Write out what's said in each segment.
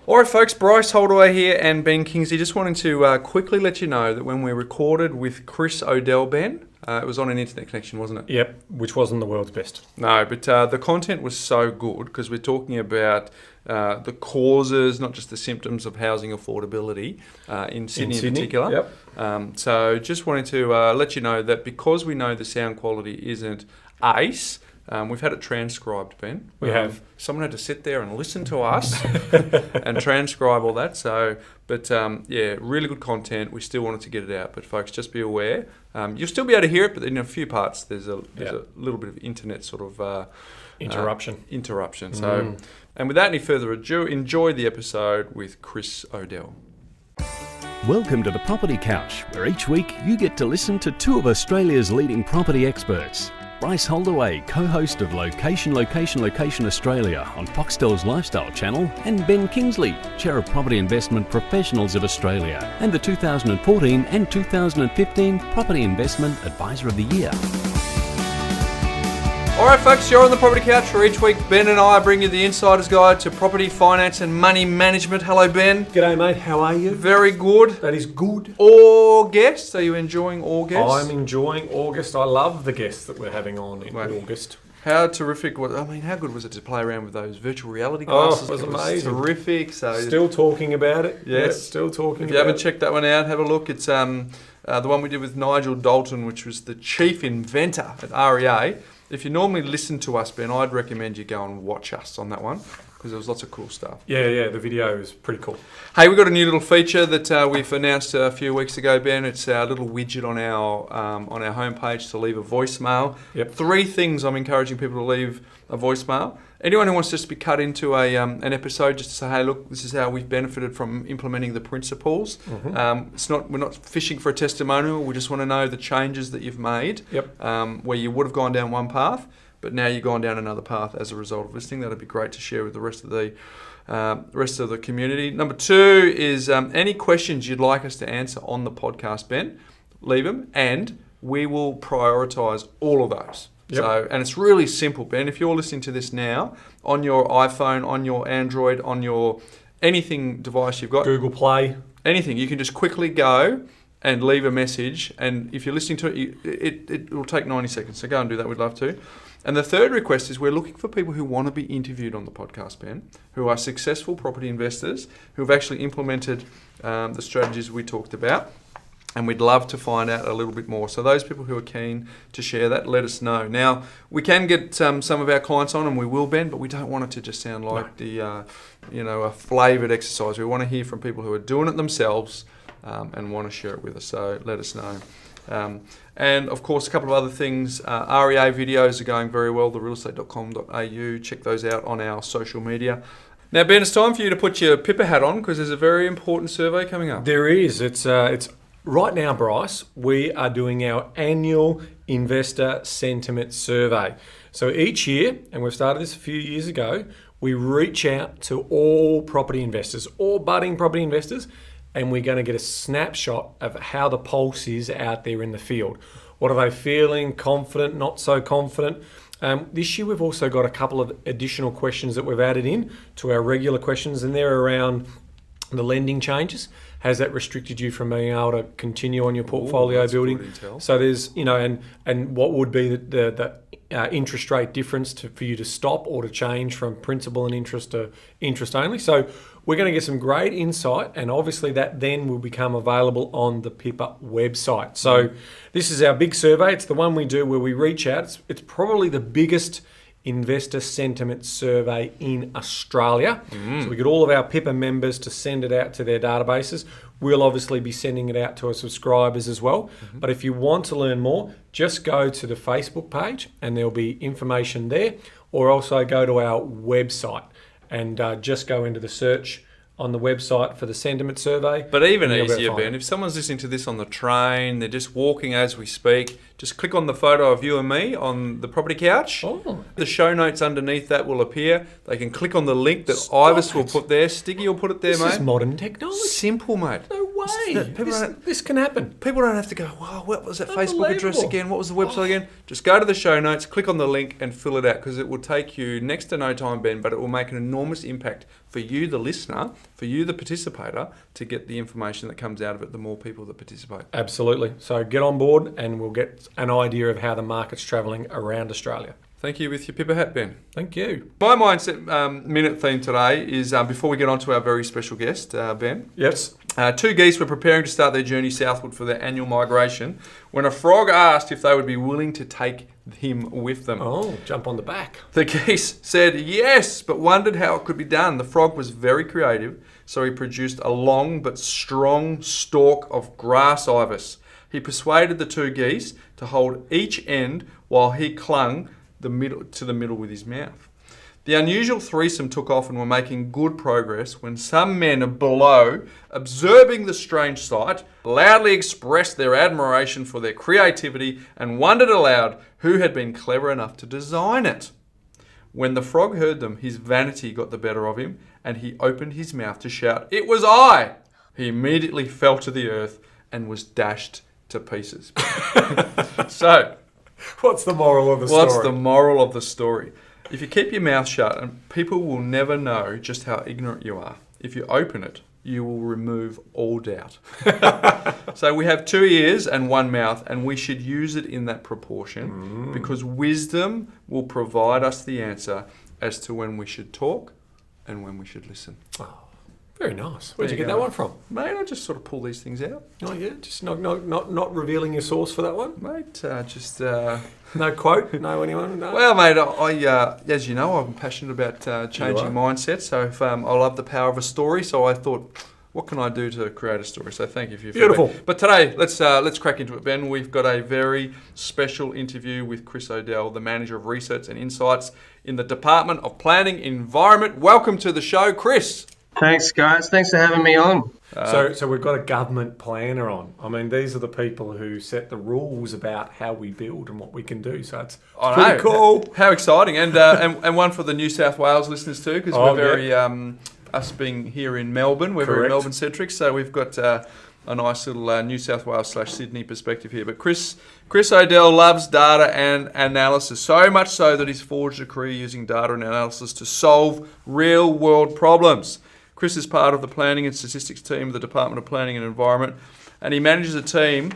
All right, folks, Bryce Holdaway here and Ben Kingsley. Just wanting to quickly let you know that when we recorded with Chris O'Dell, Ben, it was on an internet connection, wasn't it? Yep, which wasn't the world's best. No, but the content was so good because we're talking about the causes, not just the symptoms of housing affordability in Sydney in particular. Yep. So just wanted to let you know that because we know the sound quality isn't ace, we've had it transcribed, Ben. We have. Someone had to sit there and listen to us and transcribe all that. So, but yeah, really good content. We still wanted to get it out, but folks, just be aware. You'll still be able to hear it, but in a few parts, there's a little bit of internet sort of interruption. So, and without any further ado, enjoy the episode with Chris O'Dell. Welcome to the Property Couch, where each week you get to listen to two of Australia's leading property experts. Bryce Holdaway, co-host of Location Australia on Foxtel's Lifestyle Channel, and Ben Kingsley, Chair of Property Investment Professionals of Australia, and the 2014 and 2015 Property Investment Advisor of the Year. All right, folks, you're on the Property Couch, where each week Ben and I bring you the insider's guide to property, finance and money management. Hello, Ben. G'day, mate. How are you? Very good. That is good. August. Are you enjoying August? I'm enjoying August. I love the guests that we're having on in August. How terrific was how good was it to play around with those virtual reality glasses? Oh, it was amazing. Terrific. So still talking about it. Yes. Yep, still talking about it. If you haven't checked that one out, have a look. It's the one we did with Nigel Dalton, which was the chief inventor at REA. If you normally listen to us, Ben, I'd recommend you go and watch us on that one because there was lots of cool stuff. Yeah, the video is pretty cool. Hey, we've got a new little feature that we've announced a few weeks ago, Ben. It's our little widget on our homepage to leave a voicemail. Yep. 3 things I'm encouraging people to leave a voicemail. Anyone who wants just to be cut into an episode just to say, hey, look, this is how we've benefited from implementing the principles. Mm-hmm. We're not fishing for a testimonial. We just want to know the changes that you've made. Yep. Where you would have gone down one path, but now you've gone down another path as a result of listening. That'd be great to share with the rest of the community. Number 2 is any questions you'd like us to answer on the podcast, Ben. Leave them, and we will prioritise all of those. Yep. So, and it's really simple, Ben. If you're listening to this now on your iPhone, on your Android, on your anything device you've got, Google Play, anything, you can just quickly go and leave a message. And if you're listening to it, it will take 90 seconds. So go and do that. We'd love to. And the third request is we're looking for people who want to be interviewed on the podcast, Ben, who are successful property investors, who have actually implemented the strategies we talked about. And we'd love to find out a little bit more. So those people who are keen to share that, let us know. Now, we can get some of our clients on, and we will, Ben, but we don't want it to just sound like a flavoured exercise. We want to hear from people who are doing it themselves and want to share it with us. So let us know. And of course, a couple of other things. REA videos are going very well, therealestate.com.au. Check those out on our social media. Now, Ben, it's time for you to put your Pippa hat on because there's a very important survey coming up. There is. It's right now, Bryce, we are doing our annual investor sentiment survey. So each year, and we've started this a few years ago, we reach out to all property investors, all budding property investors, and we're going to get a snapshot of how the pulse is out there in the field. What are they feeling? Confident, not so confident? This year, we've also got a couple of additional questions that we've added in to our regular questions, and they're around the lending changes. Has that restricted you from being able to continue on your portfolio building? So there's, and what would be the interest rate difference for you to stop or to change from principal and interest to interest only? So we're going to get some great insight, and obviously that then will become available on the Pippa website. So this is our big survey. It's the one we do where we reach out. It's probably the biggest investor sentiment survey in Australia. So we get all of our Pippa members to send it out to their databases. We'll obviously be sending it out to our subscribers as well. But if you want to learn more, just go to the Facebook page and there'll be information there, or also go to our website and just go into the search on the website for the sentiment survey. But even easier, Ben, if someone's listening to this on the train, they're just walking as we speak, just click on the photo of you and me on the Property Couch. Oh. The show notes underneath that will appear. They can click on the link that Ivis will put there. Stiggy will put it there, mate. This is modern technology. Simple, mate. No way. way. People This can happen. People don't have to go, wow, what was that Facebook address Unbelievable. again? What was the website again? Just go to the show notes, click on the link and fill it out, because it will take you next to no time, Ben, but it will make an enormous impact for you, the listener, for you, the participator, to get the information that comes out of it, the more people that participate. Absolutely. So get on board and we'll get an idea of how the market's travelling around Australia. Thank you with your pippa hat, Ben. Thank you. My mindset minute theme today is, before we get on to our very special guest, Ben. Yes. Two geese were preparing to start their journey southward for their annual migration when a frog asked if they would be willing to take him with them. Oh, jump on the back. The geese said yes, but wondered how it could be done. The frog was very creative, so he produced a long but strong stalk of grass ibis. He persuaded the two geese to hold each end while he clung to the middle with his mouth. The unusual threesome took off and were making good progress when some men below, observing the strange sight, loudly expressed their admiration for their creativity and wondered aloud who had been clever enough to design it. When the frog heard them, his vanity got the better of him and he opened his mouth to shout, "It was I!" He immediately fell to the earth and was dashed to pieces. So, What's the moral of the story? what's the moral of the story? If you keep your mouth shut, and people will never know just how ignorant you are. If you open it, you will remove all doubt. So we have 2 ears and 1 mouth, and we should use it in that proportion because wisdom will provide us the answer as to when we should talk and when we should listen. Oh, very nice. Where'd you There you get go. that one from? Mate, I just sort of pull these things out. Oh yeah, just not revealing your source for that one. Mate, No quote. No anyone. No. well, mate, I as you know, I'm passionate about changing are. mindsets. So if, I love the power of a story. So I thought, what can I do to create a story? So thank you for your Beautiful. feedback. But today, let's crack into it, Ben. We've got a very special interview with Chris O'Dell, the Manager of Research and Insights in the Department of Planning Environment. Welcome to the show, Chris. Thanks, guys. Thanks for having me on. So we've got a government planner on. I mean, these are the people who set the rules about how we build and what we can do. So it's I pretty know. cool. How exciting. And one for the New South Wales listeners too, because Oh, we're very, us being here in Melbourne, we're very Correct. Melbourne-centric, so we've got a nice little New South Wales/Sydney perspective here. But Chris O'Dell loves data and analysis, so much so that he's forged a career using data and analysis to solve real-world problems. Chris is part of the Planning and Statistics team of the Department of Planning and Environment, and he manages a team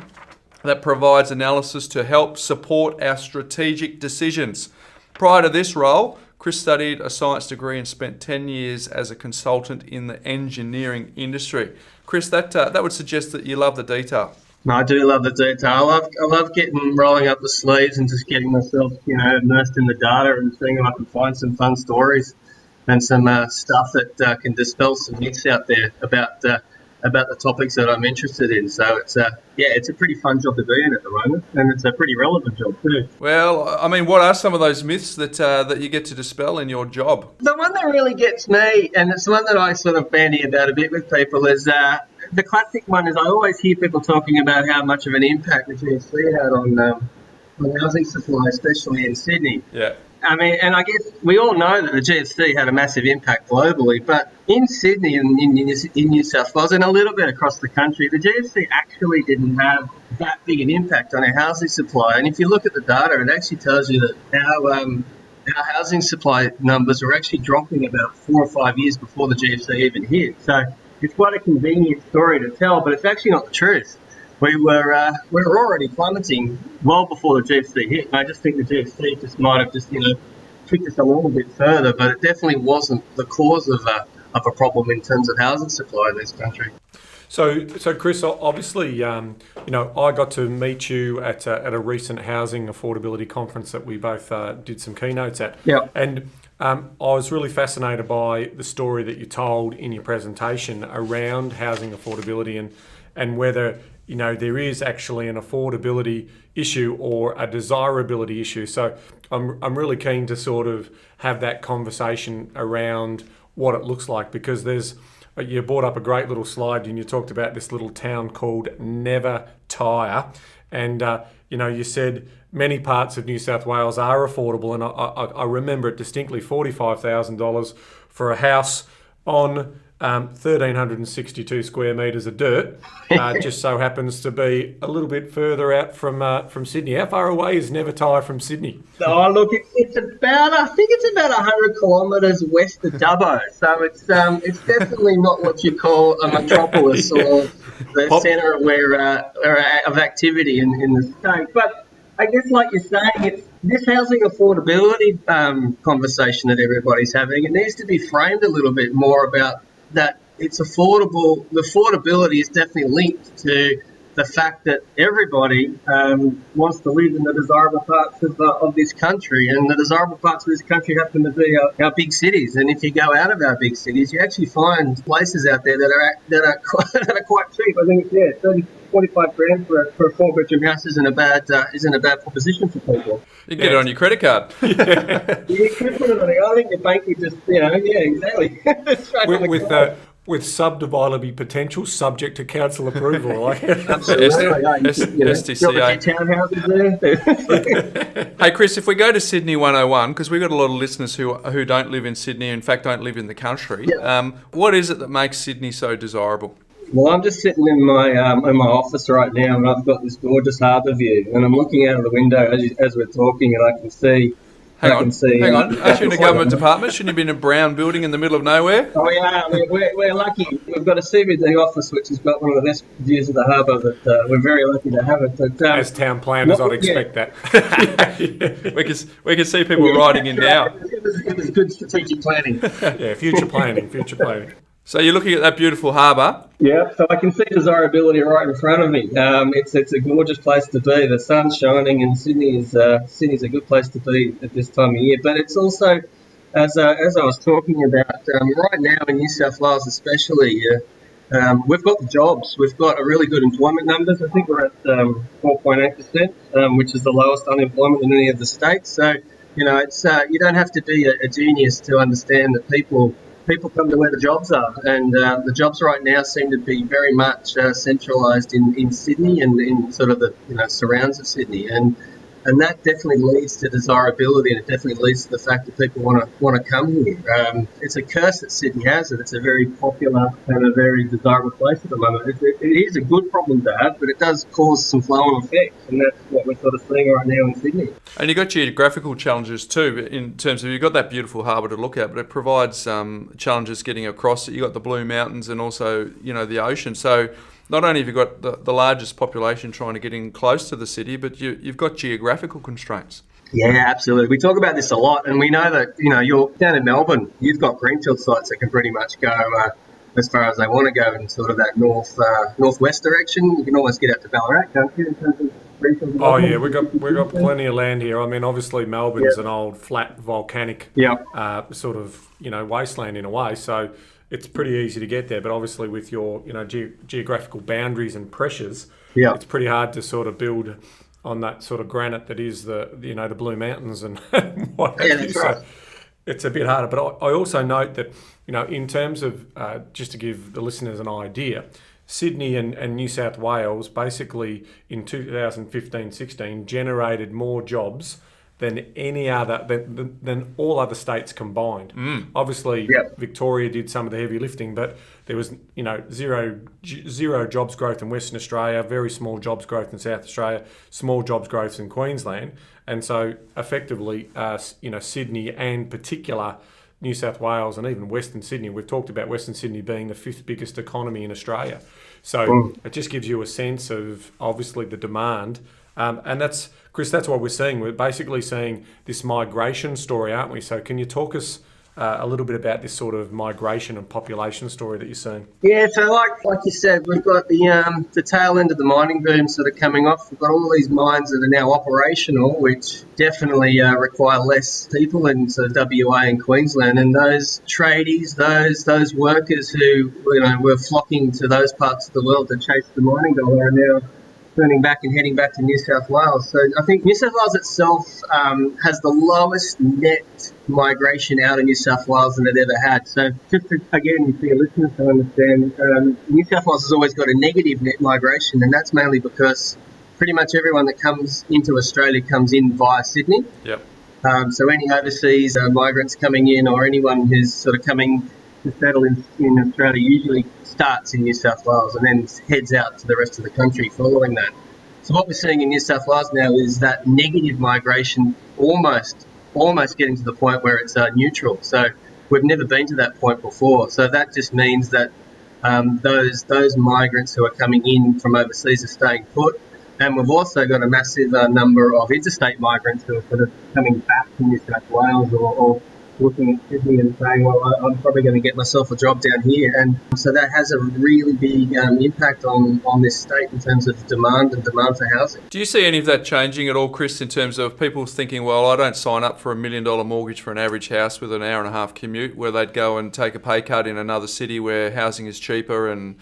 that provides analysis to help support our strategic decisions. Prior to this role, Chris studied a science degree and spent 10 years as a consultant in the engineering industry. Chris, that would suggest that you love the detail. No, I do love the detail. I love rolling up the sleeves and just getting myself, immersed in the data and seeing if I can find some fun stories and some stuff that can dispel some myths out there about the topics that I'm interested in. So it's a pretty fun job to be in at the moment, and it's a pretty relevant job too. Well, I mean, what are some of those myths that you get to dispel in your job? The one that really gets me, and it's one that I sort of bandy about a bit with people, is the classic one is I always hear people talking about how much of an impact the GFC had on housing supply, especially in Sydney. Yeah. I mean, and I guess we all know that the GFC had a massive impact globally, but in Sydney and in New South Wales and a little bit across the country, the GFC actually didn't have that big an impact on our housing supply. And if you look at the data, it actually tells you that our housing supply numbers were actually dropping about 4 or 5 years before the GFC even hit. So it's quite a convenient story to tell, but it's actually not the truth. We were already plummeting well before the GFC hit. And I just think the GFC just might have just kicked us a little bit further, but it definitely wasn't the cause of a problem in terms of housing supply in this country. So Chris, obviously, I got to meet you at a recent housing affordability conference that we both did some keynotes at. Yeah. And I was really fascinated by the story that you told in your presentation around housing affordability and whether there is actually an affordability issue or a desirability issue. So I'm really keen to sort of have that conversation around what it looks like, because you brought up a great little slide and you talked about this little town called Never Tire, and you said many parts of New South Wales are affordable, and I remember it distinctly, $45,000 for a house on 1,362 square metres of dirt. Just so happens to be a little bit further out from Sydney. How far away is Nevertire from Sydney? Oh, look, it's about, I think it's about 100 kilometres west of Dubbo. So it's definitely not what you call a metropolis or the centre of activity in the state. But I guess, like you're saying, it's this housing affordability conversation that everybody's having. It needs to be framed a little bit more about that. It's affordable. The affordability is definitely linked to the fact that everybody wants to live in the desirable parts of this country, and the desirable parts of this country happen to be our big cities. And if you go out of our big cities, you actually find places out there that are quite cheap. I think 45 grand for a 4-bedroom house isn't a bad proposition for people. You get it on your credit card. You could put it on I think the bank would just, exactly. With subdividable potential, subject to council approval. Absolutely. STCA. Townhouses there. Hey, Chris, if we go to Sydney 101, because we've got a lot of listeners who don't live in Sydney, in fact, don't live in the country. Yep. What is it that makes Sydney so desirable? Well, I'm just sitting in my office right now, and I've got this gorgeous harbour view, and I'm looking out of the window as we're talking, and I can see. Hang on. Aren't you in a government department? Shouldn't you be in a brown building in the middle of nowhere? Oh, yeah. We're lucky. We've got a CBD office, which has got one of the best views of the harbour, that we're very lucky to have it. But, as town planners, I'd expect that. We can see people riding in now. It was good strategic planning. Yeah, future planning. So you're looking at that beautiful harbour. Yeah, so I can see desirability right in front of me. It's a gorgeous place to be. The sun's shining, and Sydney's a good place to be at this time of year. But it's also, as I was talking about, right now in New South Wales especially, we've got the jobs. We've got a really good employment numbers. I think we're at 4.8%, which is the lowest unemployment in any of the states. So, it's you don't have to be a genius to understand that people come to where the jobs are, and the jobs right now seem to be very much centralised in Sydney and in sort of the surrounds of Sydney, and that definitely leads to desirability, and it definitely leads to the fact that people want to come here. It's a curse that Sydney has, that it's a very popular and a very desirable place at the moment. It is a good problem to have, but it does cause some flow-on effects, and that's what we're sort of seeing right now in Sydney. And you've got geographical challenges too, in terms of you've got that beautiful harbour to look at, but it provides challenges getting across it. You've got the Blue Mountains and also the ocean. So not only have you got the largest population trying to get in close to the city, but you've got geographical constraints. Yeah, absolutely. We talk about this a lot, and we know that, you're down in Melbourne, you've got greenfield sites that can pretty much go as far as they want to go in sort of that northwest direction. You can almost get out to Ballarat, can't you, in terms of greenfield? Oh, yeah, we've got plenty of land here. I mean, obviously Melbourne's an old, flat, volcanic sort of, wasteland in a way, so it's pretty easy to get there, but obviously with your geographical boundaries and pressures, it's pretty hard to sort of build on that sort of granite that is the Blue Mountains and what have you. Right. So it's a bit harder. But I also note that in terms of just to give the listeners an idea, Sydney and New South Wales basically in 2015-16 generated more jobs than any other than all other states combined. Obviously, Victoria did some of the heavy lifting, but there was zero jobs growth in Western Australia, very small jobs growth in South Australia, small jobs growth in Queensland, and so effectively, Sydney and particular New South Wales and even Western Sydney. We've talked about Western Sydney being the 5th biggest economy in Australia, so it just gives you a sense of obviously the demand. And that's, Chris, that's what we're seeing. We're basically seeing this migration story, aren't we? So can you talk us a little bit about this sort of migration and population story that you're seeing? Yeah, so like you said, we've got the tail end of the mining boom sort of coming off. We've got all these mines that are now operational, which definitely require less people in sort of WA and Queensland. And those tradies, those workers who were flocking to those parts of the world to chase the mining dollar are now turning back and heading back to New South Wales. So I think New South Wales itself has the lowest net migration out of New South Wales than it ever had. So just to, again, for your listeners to understand, New South Wales has always got a negative net migration, and that's mainly because pretty much everyone that comes into Australia comes in via Sydney. Yep. So any overseas migrants coming in, or anyone who's sort of coming to settle in Australia usually starts in New South Wales and then heads out to the rest of the country following that. So what we're seeing in New South Wales now is that negative migration almost getting to the point where it's neutral. So we've never been to that point before. So that just means that those migrants who are coming in from overseas are staying put. And we've also got a massive number of interstate migrants who are sort of coming back to New South Wales or looking at Sydney and saying, well, I'm probably going to get myself a job down here. And so that has a really big impact on this state in terms of demand for housing. Do you see any of that changing at all, Chris, in terms of people thinking, well, I don't sign up for $1 million mortgage for an average house with an hour and a half commute, where they'd go and take a pay cut in another city where housing is cheaper, and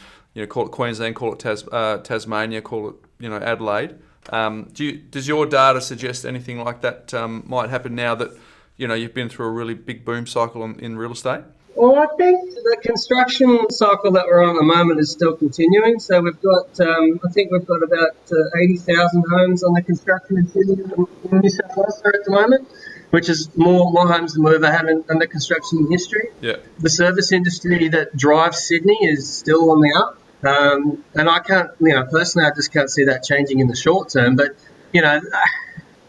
call it Queensland, call it Tasmania, call it Adelaide. Does your data suggest anything like that might happen now that you've been through a really big boom cycle in real estate? Well, I think the construction cycle that we're on at the moment is still continuing. So we've got, I think we've got about 80,000 homes on the construction in Sydney and New South Wales at the moment, which is more homes than we've ever had under construction in history. Yeah. The service industry that drives Sydney is still on the up. And I can't, personally, I just can't see that changing in the short term. But,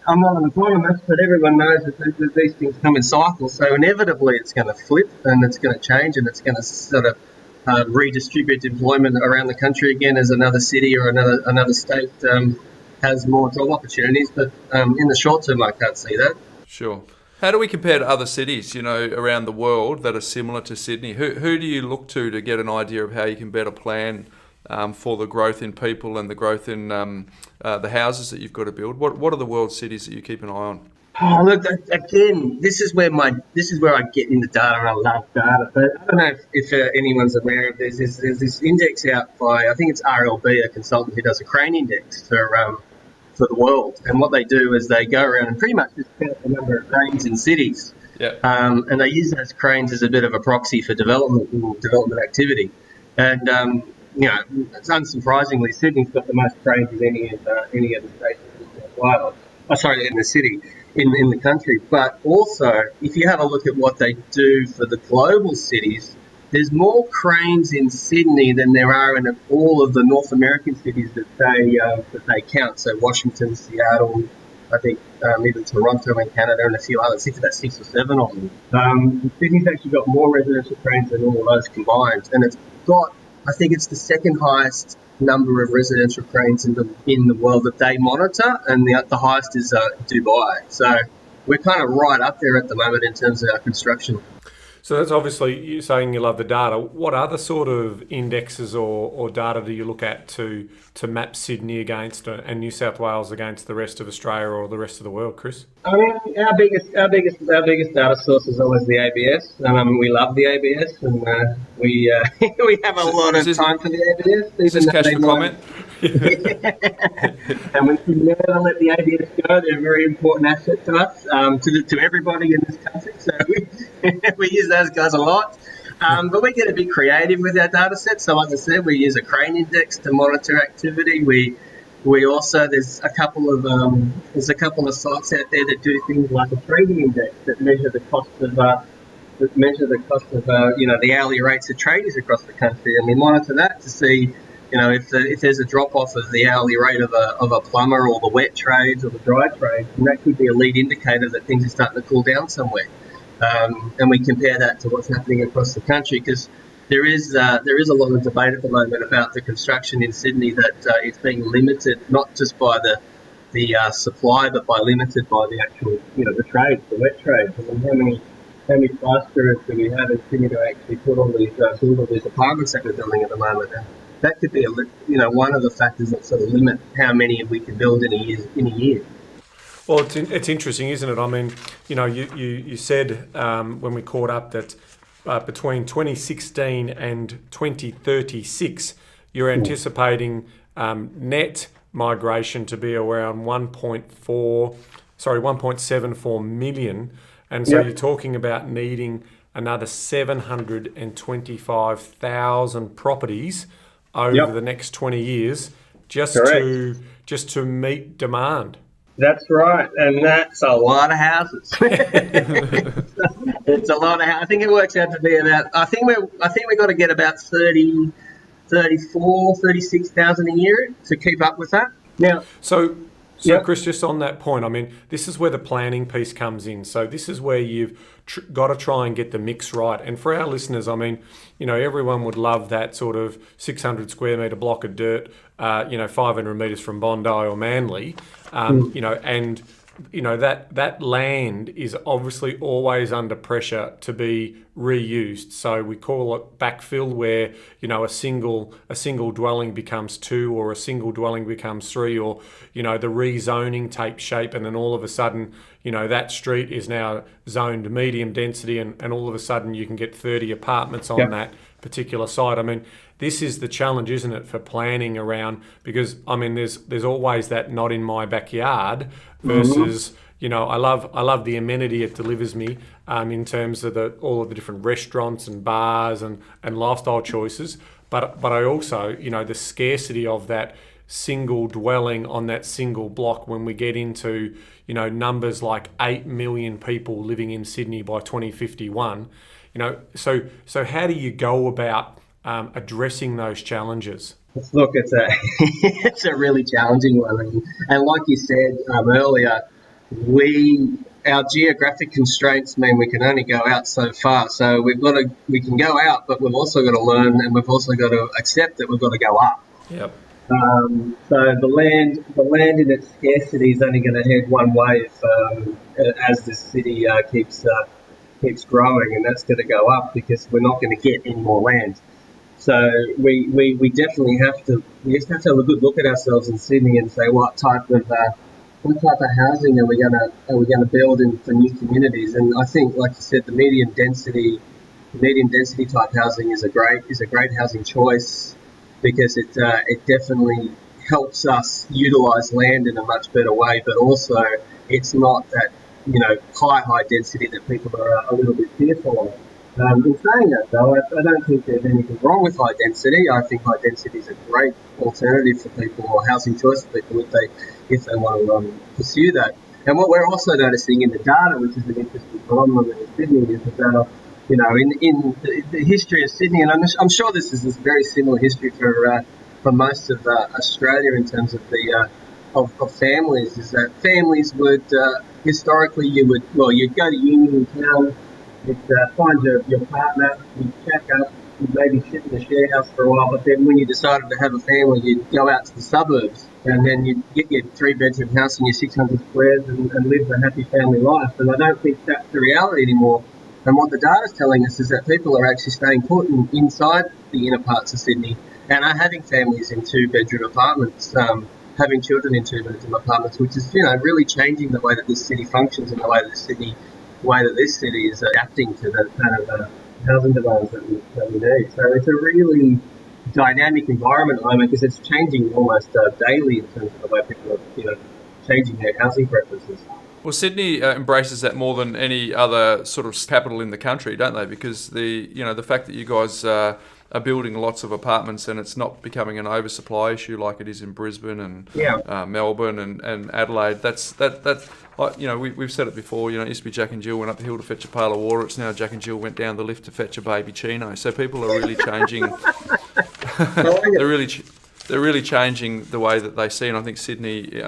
I'm not an economist, but everyone knows that these things come in cycles. So inevitably it's going to flip and it's going to change and it's going to sort of redistribute employment around the country again as another city or another state has more job opportunities. But in the short term, I can't see that. Sure. How do we compare to other cities, around the world that are similar to Sydney? Who do you look to get an idea of how you can better plan for the growth in people and the growth in the houses that you've got to build? What are the world cities that you keep an eye on? Oh, look, again, this is where I get into data, and I love data. But I don't know if anyone's aware of this. There's this index out by, I think it's RLB, a consultant who does a crane index for the world. And what they do is they go around and pretty much just count the number of cranes in cities. Yeah. And they use those cranes as a bit of a proxy for development activity. And it's unsurprisingly, Sydney's got the most cranes in any of the states in New South Wales. In the city, in the country. But also, if you have a look at what they do for the global cities, there's more cranes in Sydney than there are in all of the North American cities that they count. So Washington, Seattle, I think even Toronto in Canada and a few others. I think about 6 or 7 of them. Sydney's actually got more residential cranes than all of those combined, and it's got, I think it's the second highest number of residential cranes in the world that they monitor, and the highest is Dubai. So we're kind of right up there at the moment in terms of our construction. So that's obviously, you're saying you love the data. What other sort of indexes or data do you look at to map Sydney against and New South Wales against the rest of Australia or the rest of the world, Chris? I mean, our biggest data source is always the ABS. We love the ABS, and we have a lot of time for the ABS. Is this cash for comment? And we can never let the ABS go. They're a very important asset to us, to everybody in this country. So we use those guys a lot. But we get a bit creative with our data sets. So like I said, we use a crane index to monitor activity. We also, there's a couple of sites out there that do things like a trading index that measure the cost of the hourly rates of traders across the country, and we monitor that to see, if there's a drop off of the hourly rate of a plumber, or the wet trades or the dry trades, and that could be a lead indicator that things are starting to cool down somewhere. And we compare that to what's happening across the country, because there is a lot of debate at the moment about the construction in Sydney that it's being limited not just by the supply, but limited by the actual the trades, the wet trades. I mean, how many plasterers do we have in Sydney to actually build all these apartments that we're building at the moment? And that could be one of the factors that sort of limit how many we can build in a year. Well, it's interesting, isn't it? I mean, you said when we caught up that between 2016 and 2036, you're anticipating net migration to be around 1.74 million, and so you're talking about needing another 725,000 properties over the next 20 years just to meet demand. That's right, and that's a lot of houses. It's a lot. I think it works out to be about. I think we got to get about 36,000 a year to keep up with that. Now, So, Yep. Chris, just on that point, I mean, this is where the planning piece comes in. So this is where you've got to try and get the mix right. And for our listeners, I mean, everyone would love that sort of 600 square metre block of dirt, 500 metres from Bondi or Manly, and that land is obviously always under pressure to be reused. So we call it backfill, where a single dwelling becomes two, or a single dwelling becomes three, or the rezoning takes shape, and then all of a sudden that street is now zoned medium density, and all of a sudden you can get 30 apartments on that particular site. I mean, this is the challenge, isn't it, for planning around, because I mean there's always that not in my backyard versus I love the amenity it delivers me in terms of all of the different restaurants and bars and lifestyle choices, but I also the scarcity of that single dwelling on that single block when we get into numbers like 8 million people living in Sydney by 2051. So how do you go about addressing those challenges? look, it's a it's a really challenging one, and like you said earlier, our geographic constraints mean we can only go out so far. So we can go out, but we've also got to learn, and we've also got to accept that we've got to go up. Yep. So the land in its scarcity is only going to head one way as the city keeps growing, and that's going to go up because we're not going to get any more land. So we definitely have to have a good look at ourselves in Sydney and say what type of housing are we going to build in for new communities. And I think, like you said, the medium density type housing is a great housing choice, because it definitely helps us utilise land in a much better way, but also it's not that high density that people are a little bit fearful of. In saying that, though, I don't think there's anything wrong with high density. I think high density is a great alternative for people, or housing choice for people if they want to pursue that. And what we're also noticing in the data, which is an interesting phenomenon in Sydney, is that in the history of Sydney, and I'm sure this is a very similar history for most of Australia in terms of the of families, is that families would historically you'd go to uni in town, you'd find your partner, you'd check up, you'd maybe sit in the share house for a while, but then when you decided to have a family, you'd go out to the suburbs, and then you'd get your 3-bedroom house and your 600 squares and live a happy family life. And I don't think that's the reality anymore. And what the data is telling us is that people are actually staying put inside the inner parts of Sydney and are having families in 2-bedroom apartments, having children in 2-bedroom apartments, which is really changing the way that this city functions and the way that this city is adapting to the kind of housing demands that we need. So it's a really dynamic environment at the moment, because it's changing almost daily in terms of the way people are changing their housing preferences. Well, Sydney embraces that more than any other sort of capital in the country, don't they? Because the fact that you guys are building lots of apartments and it's not becoming an oversupply issue like it is in Brisbane and Melbourne and Adelaide. We've said it before. It used to be Jack and Jill went up the hill to fetch a pail of water. It's now Jack and Jill went down the lift to fetch a baby chino. So people are really changing. They're really changing the way that they see, and I think Sydney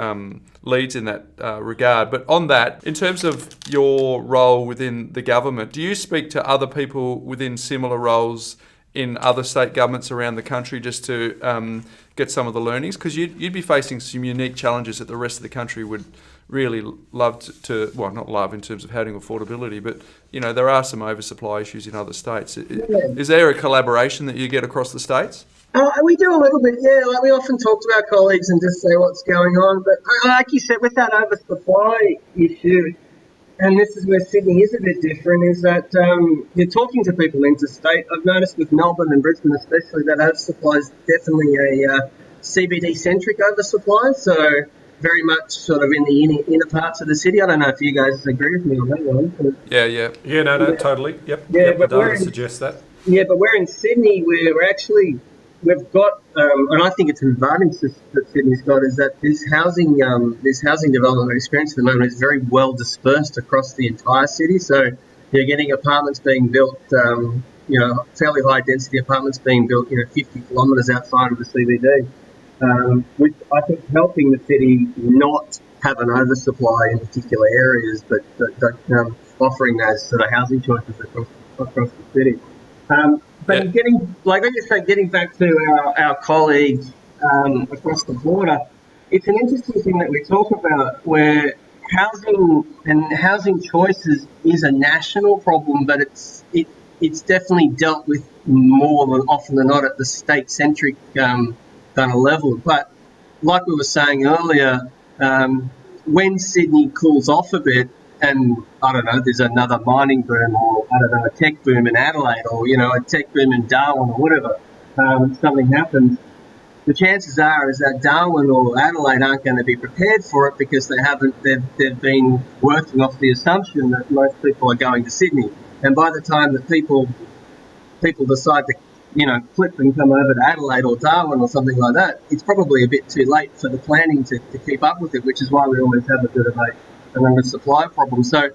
leads in that regard. But on that, in terms of your role within the government, do you speak to other people within similar roles in other state governments around the country just to get some of the learnings? Because you'd be facing some unique challenges that the rest of the country would really love to well, not love in terms of housing affordability, but there are some oversupply issues in other states. Is there a collaboration that you get across the states? We do a little bit, yeah. Like, we often talk to our colleagues and just say what's going on. But like you said, with that oversupply issue, and this is where Sydney is a bit different, is that you're talking to people interstate. I've noticed with Melbourne and Brisbane especially that oversupply is definitely a CBD-centric oversupply, so very much sort of in the inner parts of the city. I don't know if you guys agree with me on that one. Yeah, no, totally. Yep, but the data suggests that. Yeah, but we're in Sydney, we've got, and I think it's an advantage that Sydney's got, is that this housing development we're experiencing at the moment is very well dispersed across the entire city. So You're getting apartments being built, fairly high density apartments being built, 50 kilometres outside of the CBD, which I think helping the city not have an oversupply in particular areas, but offering those sort of housing choices across the city. But getting back to our colleagues across the border, it's an interesting thing that we talk about where housing choices is a national problem, but it's definitely dealt with more than often than not at the state-centric kind of level. But like we were saying earlier, when Sydney cools off a bit, and I don't know, there's another mining boom, or I don't know, a tech boom in Adelaide, or a tech boom in Darwin, or whatever, something happens. The chances are is that Darwin or Adelaide aren't going to be prepared for it because they've been working off the assumption that most people are going to Sydney, and by the time that people decide to flip and come over to Adelaide or Darwin or something like that, it's probably a bit too late for the planning to keep up with it, which is why we always have a bit of an undersupply problem. So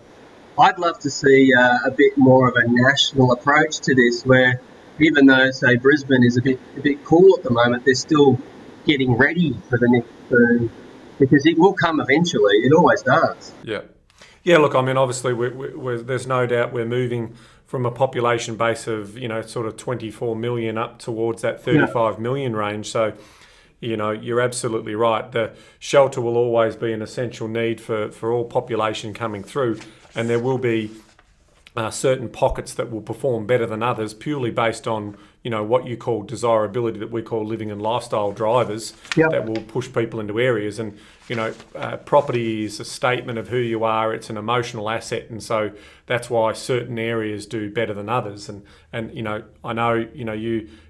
I'd love to see a bit more of a national approach to this, where even though, say, Brisbane is a bit cool at the moment, they're still getting ready for the next boom, because it will come eventually. It always does. Yeah. Yeah, look, I mean, obviously, there's no doubt we're moving from a population base of, sort of 24 million up towards that 35 million range. So, you're absolutely right. The shelter will always be an essential need for all population coming through, and there will be certain pockets that will perform better than others purely based on, what you call desirability, that we call living and lifestyle drivers. Yep. That will push people into areas. And, property is a statement of who you are. It's an emotional asset. And so that's why certain areas do better than others. And I know,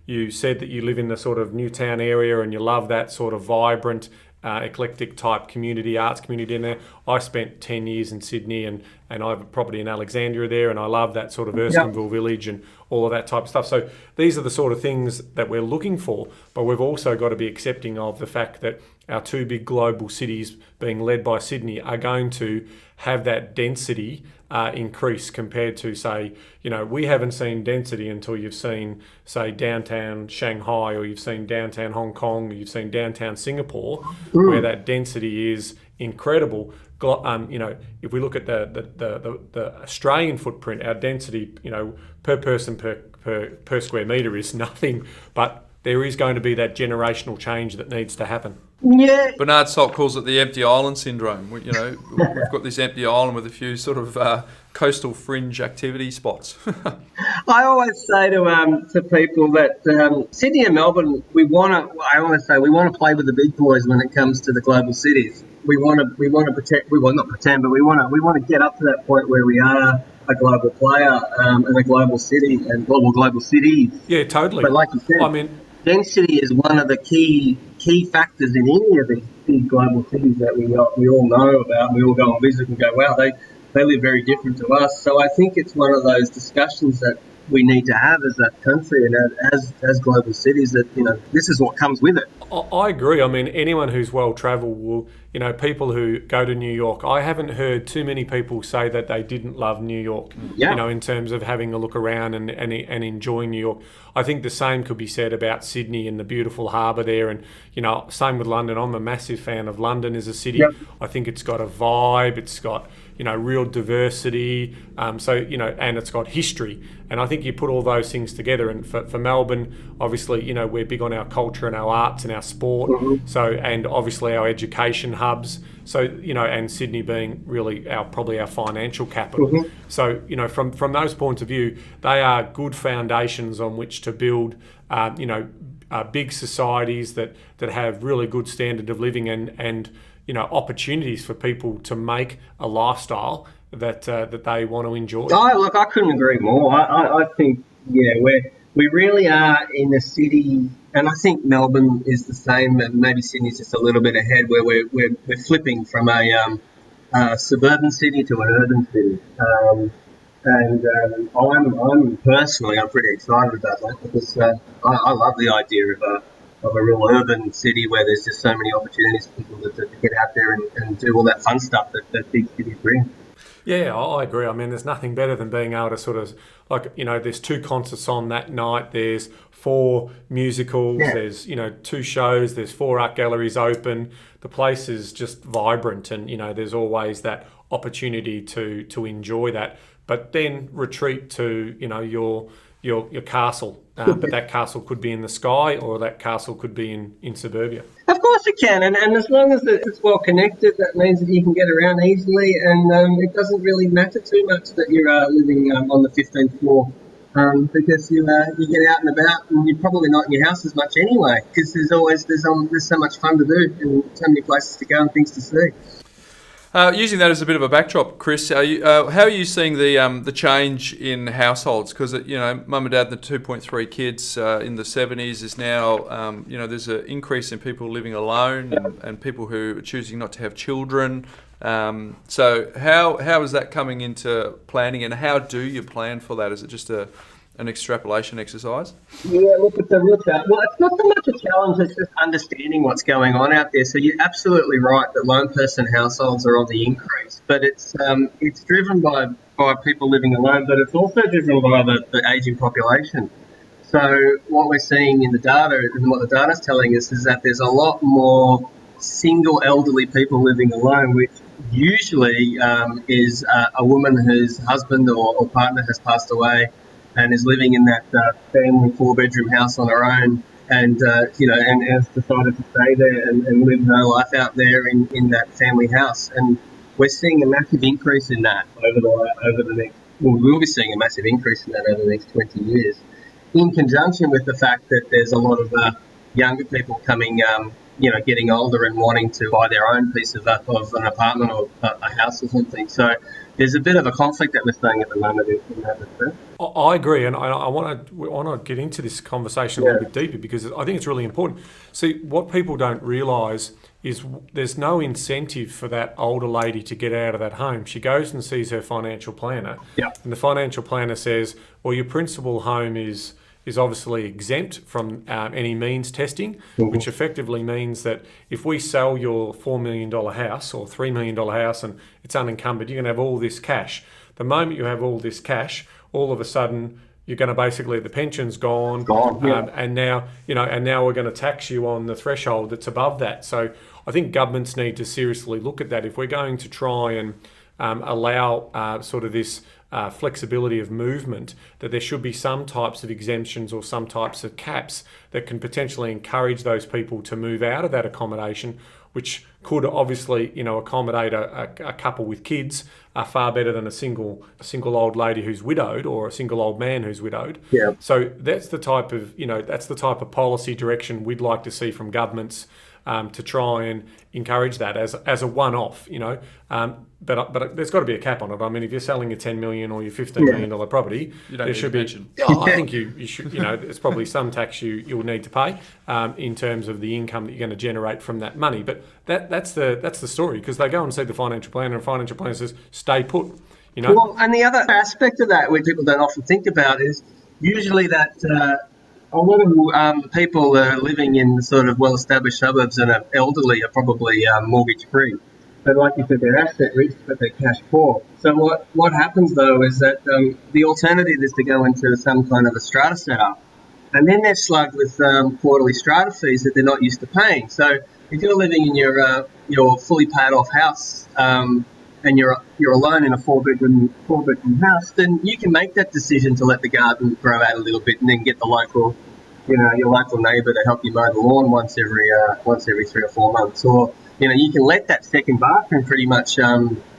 you said that you live in the sort of Newtown area and you love that sort of vibrant, eclectic type community, arts community in there. I spent 10 years in Sydney and I have a property in Alexandria there, and I love that sort of Erskineville village and all of that type of stuff. So these are the sort of things that we're looking for, but we've also got to be accepting of the fact that our two big global cities being led by Sydney are going to have that density increase compared to, say, we haven't seen density until you've seen, say, downtown Shanghai, or you've seen downtown Hong Kong, or you've seen downtown Singapore, where that density is incredible. If we look at the Australian footprint, our density, per person per square metre is nothing, but there is going to be that generational change that needs to happen. Yeah. Bernard Salk calls it the empty island syndrome. We've got this empty island with a few sort of coastal fringe activity spots. I always say to people that Sydney and Melbourne, we want to play with the big boys when it comes to the global cities. We want to get up to that point where we are a global player and a global city and global cities. Yeah, totally. But like you said, density is one of the key factors in any of these big global cities that we all know about. We all go and visit and go, wow, they live very different to us. So I think it's one of those discussions that we need to have as a country and as global cities, that this is what comes with it. I agree. I mean, anyone who's well travelled will, people who go to New York, I haven't heard too many people say that they didn't love New York, in terms of having a look around and enjoying New York. I think the same could be said about Sydney and the beautiful harbour there, and, same with London. I'm a massive fan of London as a city. Yep. I think it's got a vibe, it's got, real diversity, and it's got history. And I think you put all those things together. And for Melbourne, obviously, we're big on our culture and our arts and our sport. Mm-hmm. So, and obviously our education hubs. So, and Sydney being really probably our financial capital. Mm-hmm. So, from those points of view, they are good foundations on which to build, big societies that have really good standard of living and opportunities for people to make a lifestyle that they want to enjoy. Oh, look, I couldn't agree more. I think, we really are in a city, and I think Melbourne is the same, and maybe Sydney's just a little bit ahead, where we're flipping from a suburban city to an urban city. I'm personally pretty excited about that, because I love the idea of a real urban city where there's just so many opportunities for people to get out there and do all that fun stuff that big cities bring. Yeah, I agree. I mean, there's nothing better than being able to sort of, like, there's 2 concerts on that night, there's 4 musicals, there's, 2 shows, there's 4 art galleries open. The place is just vibrant, and, there's always that opportunity to enjoy that. But then retreat to, your castle. But that castle could be in the sky, or that castle could be in suburbia. Of course it can, and as long as it's well connected, that means that you can get around easily, and it doesn't really matter too much that you're living on the 15th floor, because you get out and about, and you're probably not in your house as much anyway, because there's so much fun to do and so many places to go and things to see. Using that as a bit of a backdrop, Chris, how are you seeing the change in households? Because mum and dad, the 2.3 kids in the 70s is now there's an increase in people living alone and people who are choosing not to have children. So how is that coming into planning, and how do you plan for that? Is it just an extrapolation exercise? Yeah, look, it's a real challenge. Well, it's not so much a challenge, it's just understanding what's going on out there. So you're absolutely right that lone person households are on the increase, but it's driven by people living alone, but it's also driven by the ageing population. So what we're seeing in the data, and what the data's telling us, is that there's a lot more single elderly people living alone, which usually is a woman whose husband or partner has passed away and is living in that family 4-bedroom house on her own, and and has decided to stay there and live her life out there in that family house. And we're seeing a massive increase in that over the next. Well, we'll be seeing a massive increase in that over the next 20 years, in conjunction with the fact that there's a lot of younger people coming, getting older and wanting to buy their own piece of an apartment or a house or something. So there's a bit of a conflict that we're seeing at the moment in that respect. I agree, and I want to get into this conversation a little bit deeper, because I think it's really important. See, what people don't realise is there's no incentive for that older lady to get out of that home. She goes and sees her financial planner, and the financial planner says, well, your principal home is obviously exempt from any means testing, which effectively means that if we sell your $4 million house or $3 million house and it's unencumbered, you're going to have all this cash. The moment you have all this cash, all of a sudden you're going to basically, the pension's gone, and now we're going to tax you on the threshold that's above that. So I think governments need to seriously look at that. If we're going to try and allow sort of this flexibility of movement, that there should be some types of exemptions or some types of caps that can potentially encourage those people to move out of that accommodation, which could obviously, accommodate a couple with kids far better than a single old lady who's widowed, or a single old man who's widowed. Yeah. So that's the type of policy direction we'd like to see from governments, to try and encourage that as a one-off, but there's got to be a cap on it. I mean, if you're selling a $10 million or your $15 million property, there should be. I think you should. There's probably some tax you'll need to pay in terms of the income that you're going to generate from that money. But that's the story, because they go and see the financial planner, and the financial planner says, "Stay put." Well, and the other aspect of that, which people don't often think about, is usually that. A lot of people living in sort of well-established suburbs and are elderly are probably mortgage-free. But like you said, they're asset-rich, but they're cash-poor. So what happens, though, is that the alternative is to go into some kind of a strata setup. And then they're slugged with quarterly strata fees that they're not used to paying. So if you're living in your fully paid-off house and you're alone in a four-bedroom house, then you can make that decision to let the garden grow out a little bit and then get the local, your local neighbour to help you mow the lawn once every 3 or 4 months. Or, you can let that second bathroom pretty much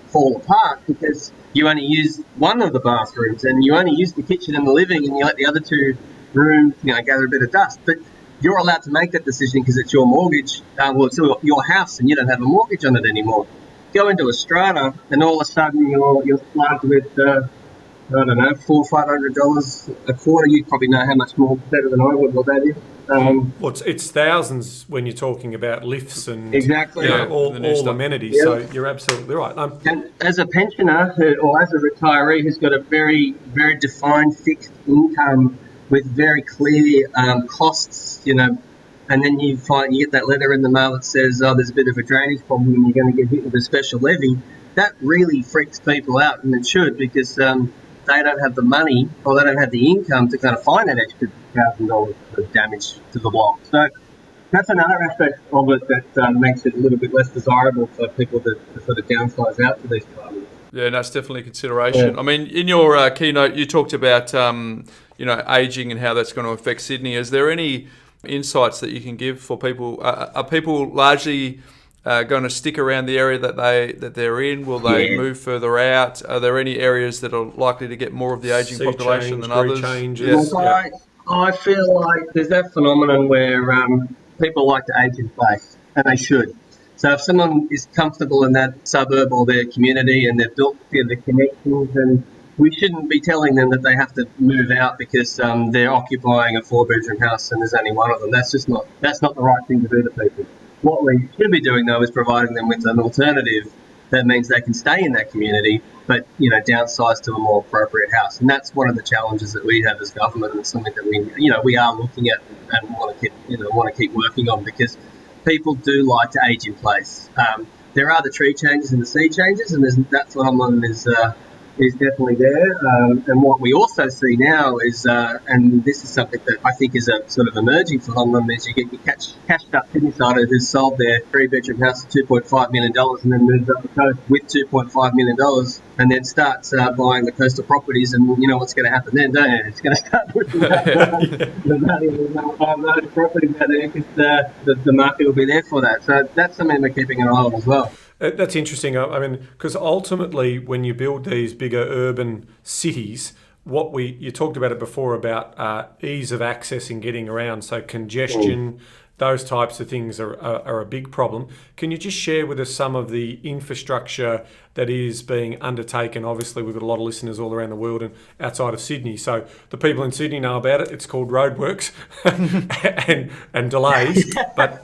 fall apart because you only use one of the bathrooms and you only use the kitchen and the living, and you let the other 2 rooms, gather a bit of dust. But you're allowed to make that decision because it's your mortgage. It's your house and you don't have a mortgage on it anymore. Go into a strata and all of a sudden you're slugged with $400 or $500 a quarter. You probably know how much more better than I would what that is. Well, it's thousands when you're talking about lifts and exactly all amenities. Yeah. So you're absolutely right. And as a pensioner or as a retiree who's got a very, very defined fixed income with very clear costs, and then you get that letter in the mail that says, there's a bit of a drainage problem and you're going to get hit with a special levy. that really freaks people out, and it should, because they don't have the money or they don't have the income to kind of find that extra $1,000 of damage to the block. So that's another aspect of it that makes it a little bit less desirable for people to sort of downsize out to these apartments. Yeah, that's definitely a consideration. Yeah. I mean, in your keynote, you talked about ageing and how that's going to affect Sydney. Is there any insights that you can give for people? Are people largely going to stick around the area that they're in? Will they move further out? Are there any areas that are likely to get more of the ageing population than others? Yes. I feel like there's that phenomenon where people like to age in place, and they should. So if someone is comfortable in that suburb or their community and they've built the connections, then we shouldn't be telling them that they have to move out because they're occupying a 4-bedroom house and there's only one of them. That's not the right thing to do to people. What we should be doing, though, is providing them with an alternative that means they can stay in that community, but downsize to a more appropriate house. And that's one of the challenges that we have as government, and something that we are looking at and want to keep working on, because people do like to age in place. There are the tree changes and the sea changes, and that phenomenon is definitely there. And what we also see now is, and this is something that I think is a sort of emerging phenomenon, is you get your cashed up Sydneysider who's sold their 3-bedroom house for $2.5 million and then moves up the coast with $2.5 million and then starts buying the coastal properties, and you know what's going to happen then, don't you? It's going to start pushing up the value of those properties out there, because the market will be there for that. So that's something we're keeping an eye on as well. That's interesting. I mean, because ultimately, when you build these bigger urban cities, you talked about it before about ease of access and getting around. So congestion, those types of things are a big problem. Can you just share with us some of the infrastructure that is being undertaken? Obviously, we've got a lot of listeners all around the world and outside of Sydney. So the people in Sydney know about it. It's called roadworks and delays. But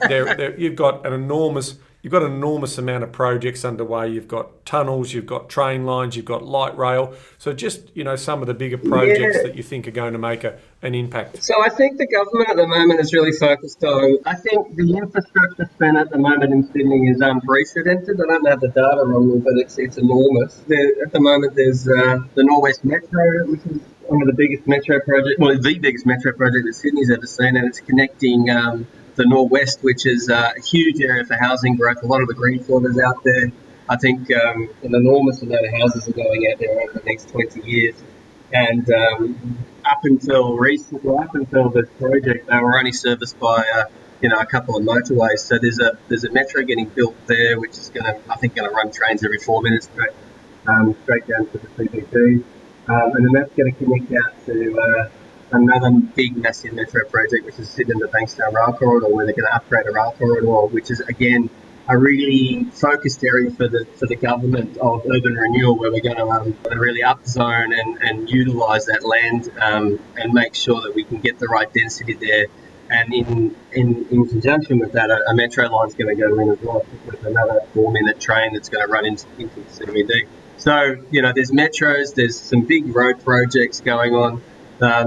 you've got an enormous amount of projects underway. You've got tunnels, you've got train lines, you've got light rail. So just, some of the bigger projects that you think are going to make an impact. So I think the government at the moment is really focused on, I think the infrastructure spend at the moment in Sydney is unprecedented. I don't have the data on me, but it's enormous. At the moment there's the Norwest Metro, which is one of the biggest metro projects, well, the biggest metro project that Sydney's ever seen, and it's connecting the Norwest, which is a huge area for housing growth. A lot of the greenfield is out there. I think an enormous amount of houses are going out there over the next 20 years. And up until this project, they were only serviced by a couple of motorways. So there's a metro getting built there, which is going to run trains every 4 minutes straight down to the CBD. And then that's going to connect out to another big, massive metro project, which is Sydney and the Bankstown Rail Corridor, where they're going to upgrade a rail corridor, which is, again, a really focused area for the government of urban renewal, where we're going to really upzone and utilise that land and make sure that we can get the right density there. And in conjunction with that, a metro line's going to go in as well, with another 4-minute train that's going to run into the CBD. So, there's metros, there's some big road projects going on.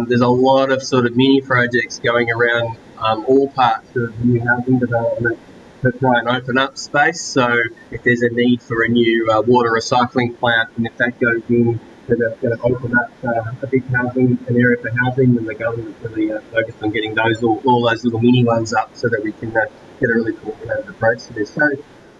There's a lot of sort of mini projects going around all parts of new housing development to try and open up space. So if there's a need for a new water recycling plant, and if that goes in, so that's going to open up an area for housing, then the government's really focused on getting all those little mini ones up so that we can get a really coordinated approach to this. So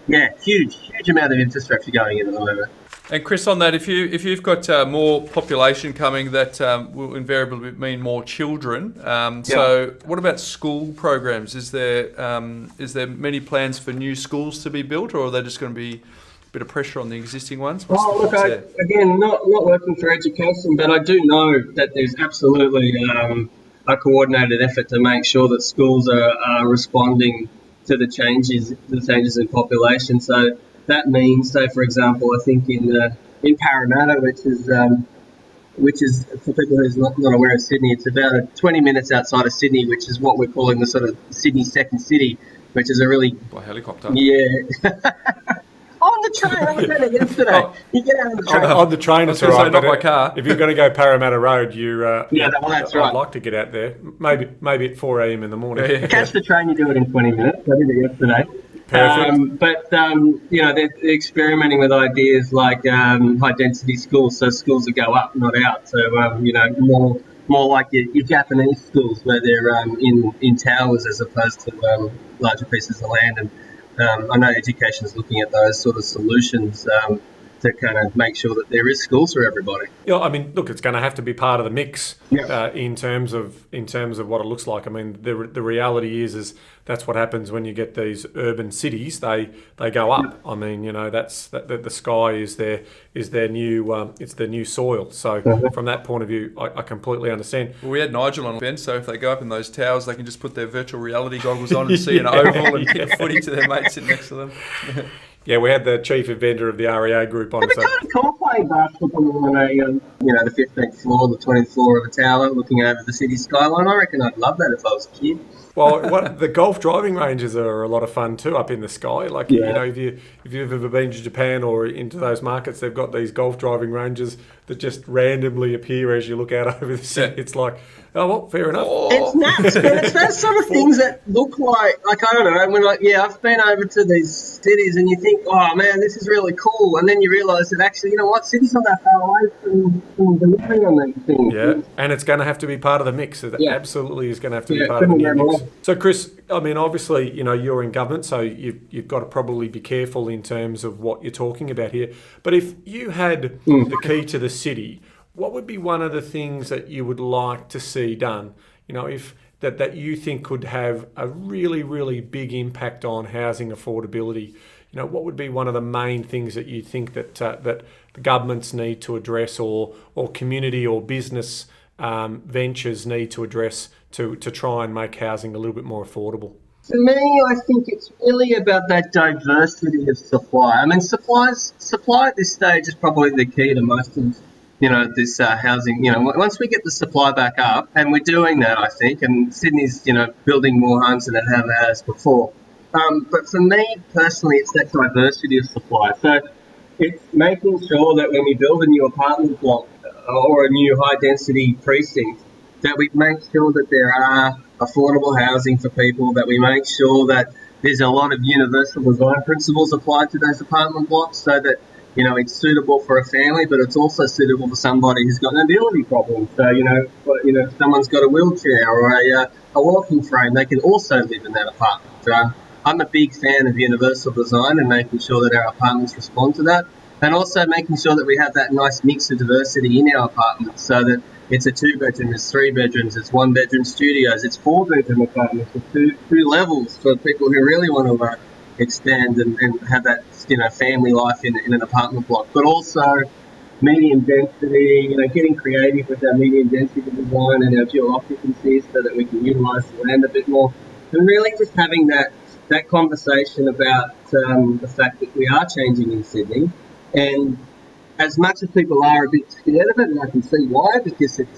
yeah, huge amount of infrastructure going in at the moment. And Chris, on that, if you've got more population coming, that will invariably mean more children. So, what about school programs? Is there many plans for new schools to be built, or are they just going to be a bit of pressure on the existing ones? Again, not working for education, but I do know that there's absolutely a coordinated effort to make sure that schools are responding to the changes in population. So that means, say for example, I think in Parramatta, which is for people who's not aware of Sydney, it's about 20 minutes outside of Sydney, which is what we're calling the sort of Sydney second city, which is a really by helicopter. Yeah. On the train, I was at it yesterday. You get out on the train. On the train, it's all right. Not by car. If you're going to go Parramatta Road, that's right. I'd like to get out there. Maybe at 4 a.m. in the morning. Catch the train, you do it in 20 minutes. I did it yesterday. Perfect. They're experimenting with ideas like high density schools, so schools that go up, not out. So more like your Japanese schools where they're in towers as opposed to larger pieces of land. And I know education is looking at those sort of solutions to kind of make sure that there is schools for everybody. Yeah, I mean, look, it's going to have to be part of the mix Yeah. in terms of what it looks like. I mean, the reality is that's what happens when you get these urban cities. They go up. I mean, that's the sky is their new it's their new soil. So from that point of view, I completely understand. Well, we had Nigel on Ben, so if they go up in those towers, they can just put their virtual reality goggles on and see an oval and kick a footy to their mate sitting next to them. Yeah, we had the chief inventor of the REA group on. It's kind of cool playing basketball on the 15th floor, the 20th floor of a tower, looking over the city skyline. I reckon I'd love that if I was a kid. Well, the golf driving ranges are a lot of fun too, up in the sky. Like if you've ever been to Japan or into those markets, they've got these golf driving ranges that just randomly appear as you look out over the city. Yeah. It's like, oh well, fair enough. It's nuts, but it's those sort of things that look like I don't know. I've been over to these cities, and you think, oh man, this is really cool, and then you realise that actually, you know what, cities not that far away from delivering on these things. Yeah, and it's going to have to be part of the mix. It absolutely is going to have to be part of the the mix. more. So, Chris, I mean, obviously, you're in government, so you've got to probably be careful in terms of what you're talking about here. But if you had the key to the city, what would be one of the things that you would like to see done? If that you think could have a really, really big impact on housing affordability. What would be one of the main things that you think that the governments need to address, or community or business ventures need to address to try and make housing a little bit more affordable? To me, I think it's really about that diversity of supply. I mean, supply at this stage is probably the key to most of this housing. Once we get the supply back up, and we're doing that, I think, and Sydney's building more homes than it ever has before. But for me personally, it's that diversity of supply. So it's making sure that when we build a new apartment block or a new high density precinct, that we make sure that there are affordable housing for people, that we make sure that there's a lot of universal design principles applied to those apartment blocks, so that it's suitable for a family, but it's also suitable for somebody who's got an ability problem. So if someone's got a wheelchair or a walking frame, they can also live in that apartment. I'm a big fan of universal design and making sure that our apartments respond to that, and also making sure that we have that nice mix of diversity in our apartments, so that it's a 2-bedroom, it's 3 bedrooms, it's 1-bedroom studios, it's 4-bedroom apartments with two levels for people who really want to extend and have that family life in an apartment block. But also medium density, getting creative with our medium density design and our dual occupancy, so that we can utilise the land a bit more, and really just having that conversation about the fact that we are changing in Sydney. And as much as people are a bit scared of it, and I can see why, because it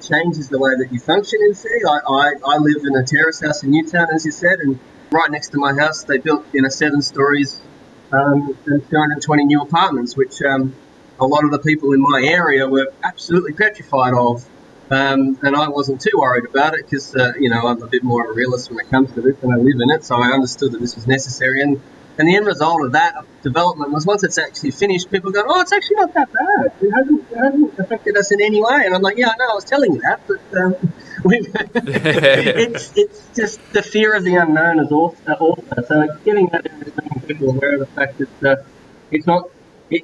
changes the way that you function in Sydney. I live in a terrace house in Newtown, as you said, and right next to my house they built 7 stories and 220 new apartments, which a lot of the people in my area were absolutely petrified of. And I wasn't too worried about it because, I'm a bit more of a realist when it comes to this, and I live in it, so I understood that this was necessary. And the end result of that development was, once it's actually finished, people go, oh, it's actually not that bad. It hasn't affected us in any way. And I'm like, yeah, I know, I was telling you that, but it's just the fear of the unknown is also. So it's getting that and making people aware of the fact that it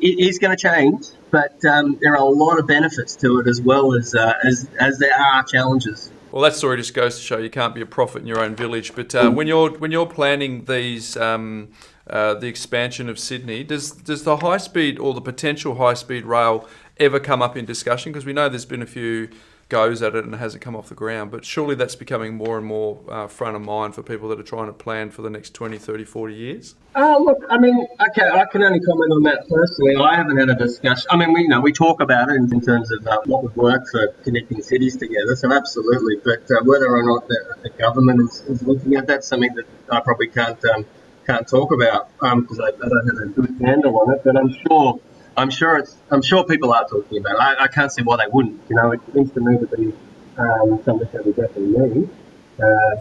is going to change, but there are a lot of benefits to it, as well as there are challenges. Well, that story just goes to show you can't be a prophet in your own village. But when you're planning these the expansion of Sydney, does the high speed or the potential high speed rail ever come up in discussion? Because we know there's been a few goes at it and it hasn't come off the ground, but surely that's becoming more and more front of mind for people that are trying to plan for the next 20, 30, 40 years. Look, I mean, okay, I can only comment on that personally. I haven't had a discussion. I mean, we talk about it in terms of what would work for connecting cities together, so absolutely. But whether or not the government is looking at that, something that I probably can't talk about because I don't have a good handle on it. But I'm sure people are talking about it. I can't see why they wouldn't. It seems to me to be something that we definitely need.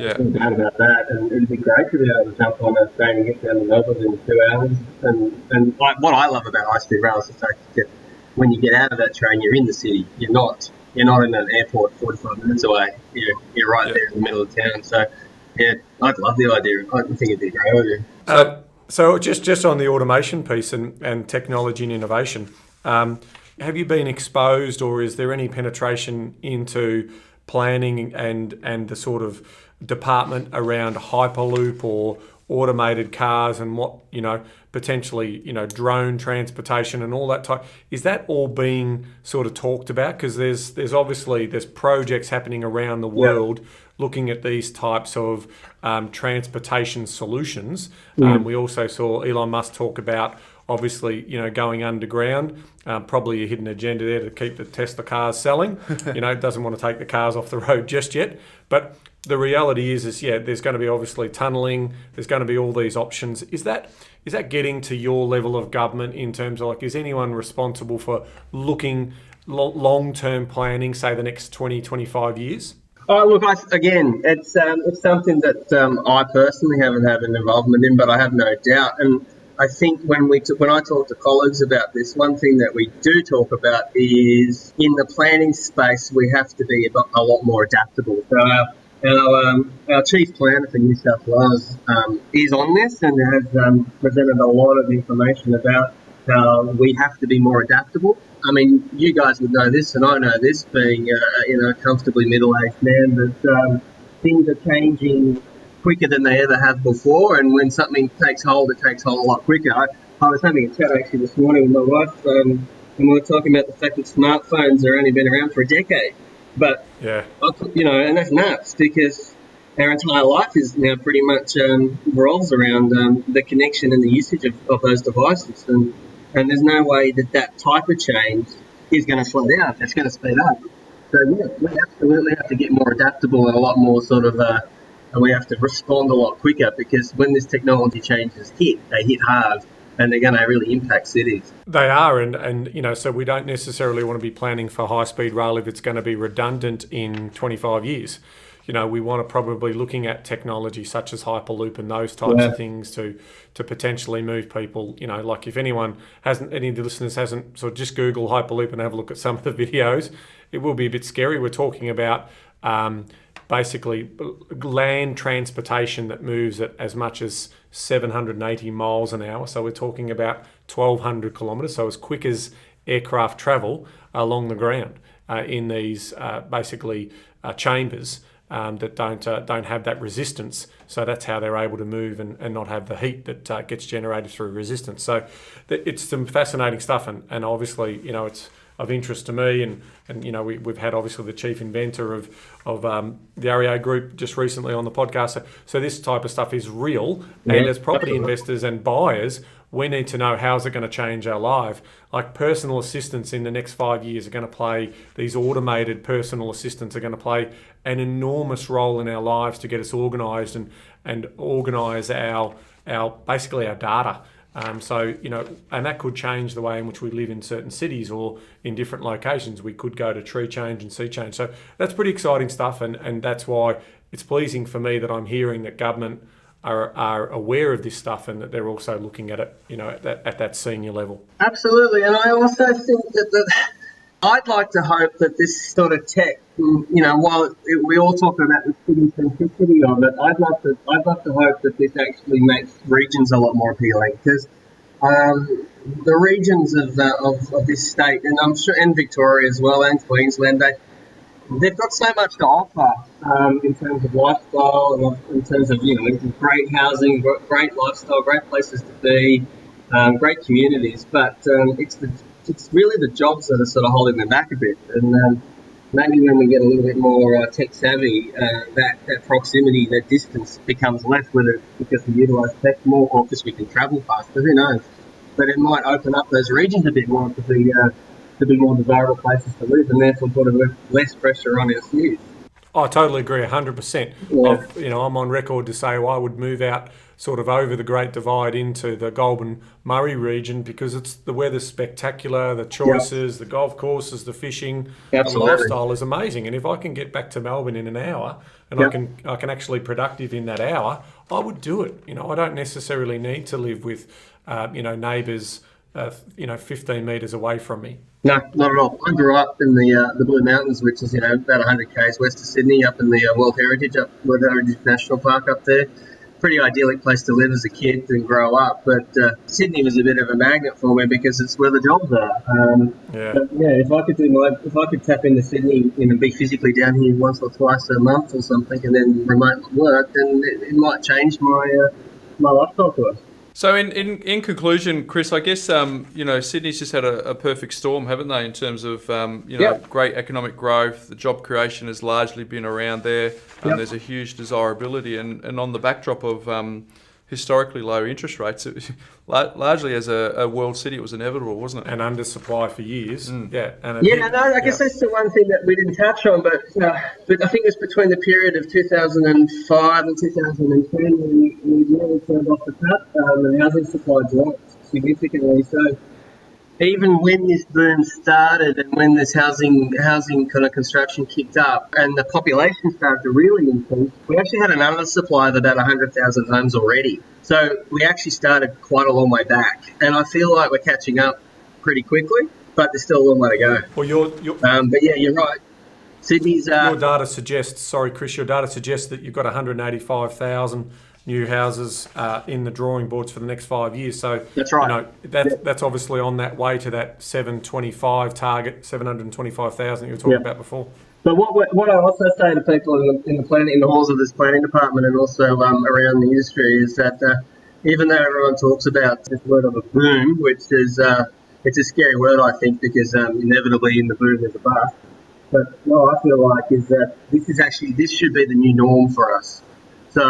Yeah. No doubt about that. And it'd be great to be able to jump on a train and get down to Melbourne in 2 hours. And what I love about high-speed rail is the fact that when you get out of that train, you're in the city. You're not in an airport 45 minutes away. You're right there in the middle of town. So, yeah, I'd love the idea. I think it'd be a great idea. So just on the automation piece and technology and innovation, have you been exposed, or is there any penetration into planning and the sort of department around Hyperloop or automated cars and what, potentially, drone transportation and all that type? Is that all being sort of talked about? Because there's obviously projects happening around the world looking at these types of transportation solutions. We also saw Elon Musk talk about, obviously, going underground, probably a hidden agenda there to keep the Tesla cars selling. Doesn't want to take the cars off the road just yet. But the reality is there's going to be obviously tunnelling. There's going to be all these options. Is that getting to your level of government in terms of, is anyone responsible for looking long-term planning, say the next 20, 25 years? Oh, look, again, it's something that I personally haven't had an involvement in, but I have no doubt. And I think when I talk to colleagues about this, one thing that we do talk about is in the planning space, we have to be a lot more adaptable. So our chief planner for New South Wales is on this and has presented a lot of information about how we have to be more adaptable. I mean, you guys would know this, and I know this, being a comfortably middle-aged man, that things are changing quicker than they ever have before, and when something takes hold, it takes hold a lot quicker. I was having a chat actually this morning with my wife, and we were talking about the fact that smartphones have only been around for a decade. But, and that's nuts, because our entire life is now pretty much revolves around the connection and the usage of those devices. And there's no way that type of change is going to slow down. It's going to speed up. So, we absolutely have to get more adaptable and a lot more sort of, and we have to respond a lot quicker, because when this technology changes they hit hard, and they're going to really impact cities. They are, and so we don't necessarily want to be planning for high-speed rail if it's going to be redundant in 25 years. We want to probably looking at technology such as Hyperloop and those types of things to potentially move people. Like if any of the listeners hasn't, so just Google Hyperloop and have a look at some of the videos. It will be a bit scary. We're talking about basically land transportation that moves at as much as 780 miles an hour. So we're talking about 1,200 kilometres, so as quick as aircraft travel along the ground in these chambers that don't have that resistance. So that's how they're able to move and not have the heat that gets generated through resistance. So it's some fascinating stuff, and obviously, it's of interest to me, and we've had obviously the chief inventor of the REA Group just recently on the podcast. So this type of stuff is real, and as property investors and buyers, we need to know how's it going to change our life. Like personal assistants in the next 5 years are going to play, these automated personal assistants are going to play an enormous role in our lives to get us organised and organise our basically our data. And that could change the way in which we live in certain cities or in different locations. We could go to tree change and sea change. So that's pretty exciting stuff, and that's why it's pleasing for me that I'm hearing that government are aware of this stuff and that they're also looking at it, at that senior level. Absolutely, and I also think that I'd like to hope that this sort of tech, while we all talk about the city centricity of it, I'd love to hope that this actually makes regions a lot more appealing, because the regions of this state, and I'm sure, and Victoria as well, and Queensland, they've got so much to offer in terms of lifestyle, and in terms of great housing, great lifestyle, great places to be, great communities. But it's really the jobs that are sort of holding them back a bit. And maybe when we get a little bit more tech savvy, that proximity, that distance becomes less, whether it's because we utilise tech more or because we can travel faster. Who knows? But it might open up those regions a bit more to be more desirable places to live, and therefore put less pressure on our cities. I totally agree, 100%. Yeah. I'm on record to say I would move out sort of over the Great Divide into the Goulburn Murray region because the weather's spectacular, the choices, the golf courses, the fishing, Absolutely. the lifestyle is amazing. And if I can get back to Melbourne in an hour and I can actually be productive in that hour, I would do it. I don't necessarily need to live with neighbours 15 metres away from me. No, not at all. I grew up in the Blue Mountains, which is about 100 k's west of Sydney, up in the World Heritage National Park up there. Pretty idyllic place to live as a kid and grow up. But Sydney was a bit of a magnet for me because it's where the jobs are. But if I could tap into Sydney and be physically down here once or twice a month or something, and then remote work, then it might change my lifestyle to us. So in conclusion, Chris, I guess Sydney's just had a perfect storm, haven't they, in terms of great economic growth. The job creation has largely been around there, and there's a huge desirability. And on the backdrop of historically low interest rates, largely as a world city, it was inevitable, wasn't it? And undersupply for years. I guess that's the one thing that we didn't touch on, but I think it's between the period of 2005 and 2010 when we really turned off the tap, and the housing supply dropped significantly. So even when this boom started and when this housing kind of construction kicked up and the population started to really increase, we actually had an undersupply of about 100,000 homes already. So we actually started quite a long way back. And I feel like we're catching up pretty quickly, but there's still a long way to go. Well, but yeah, you're right. Sydney's... your data suggests that you've got 185,000 new houses in the drawing boards for the next 5 years. So that's right. That's obviously on that way to that 725 target, 725,000 you were talking about before. But what I also say to people in the halls of this planning department and also around the industry is that even though everyone talks about this word of a boom, which is it's a scary word, I think, because inevitably in the boom there's a bust. But what I feel like is that this should be the new norm for us. So,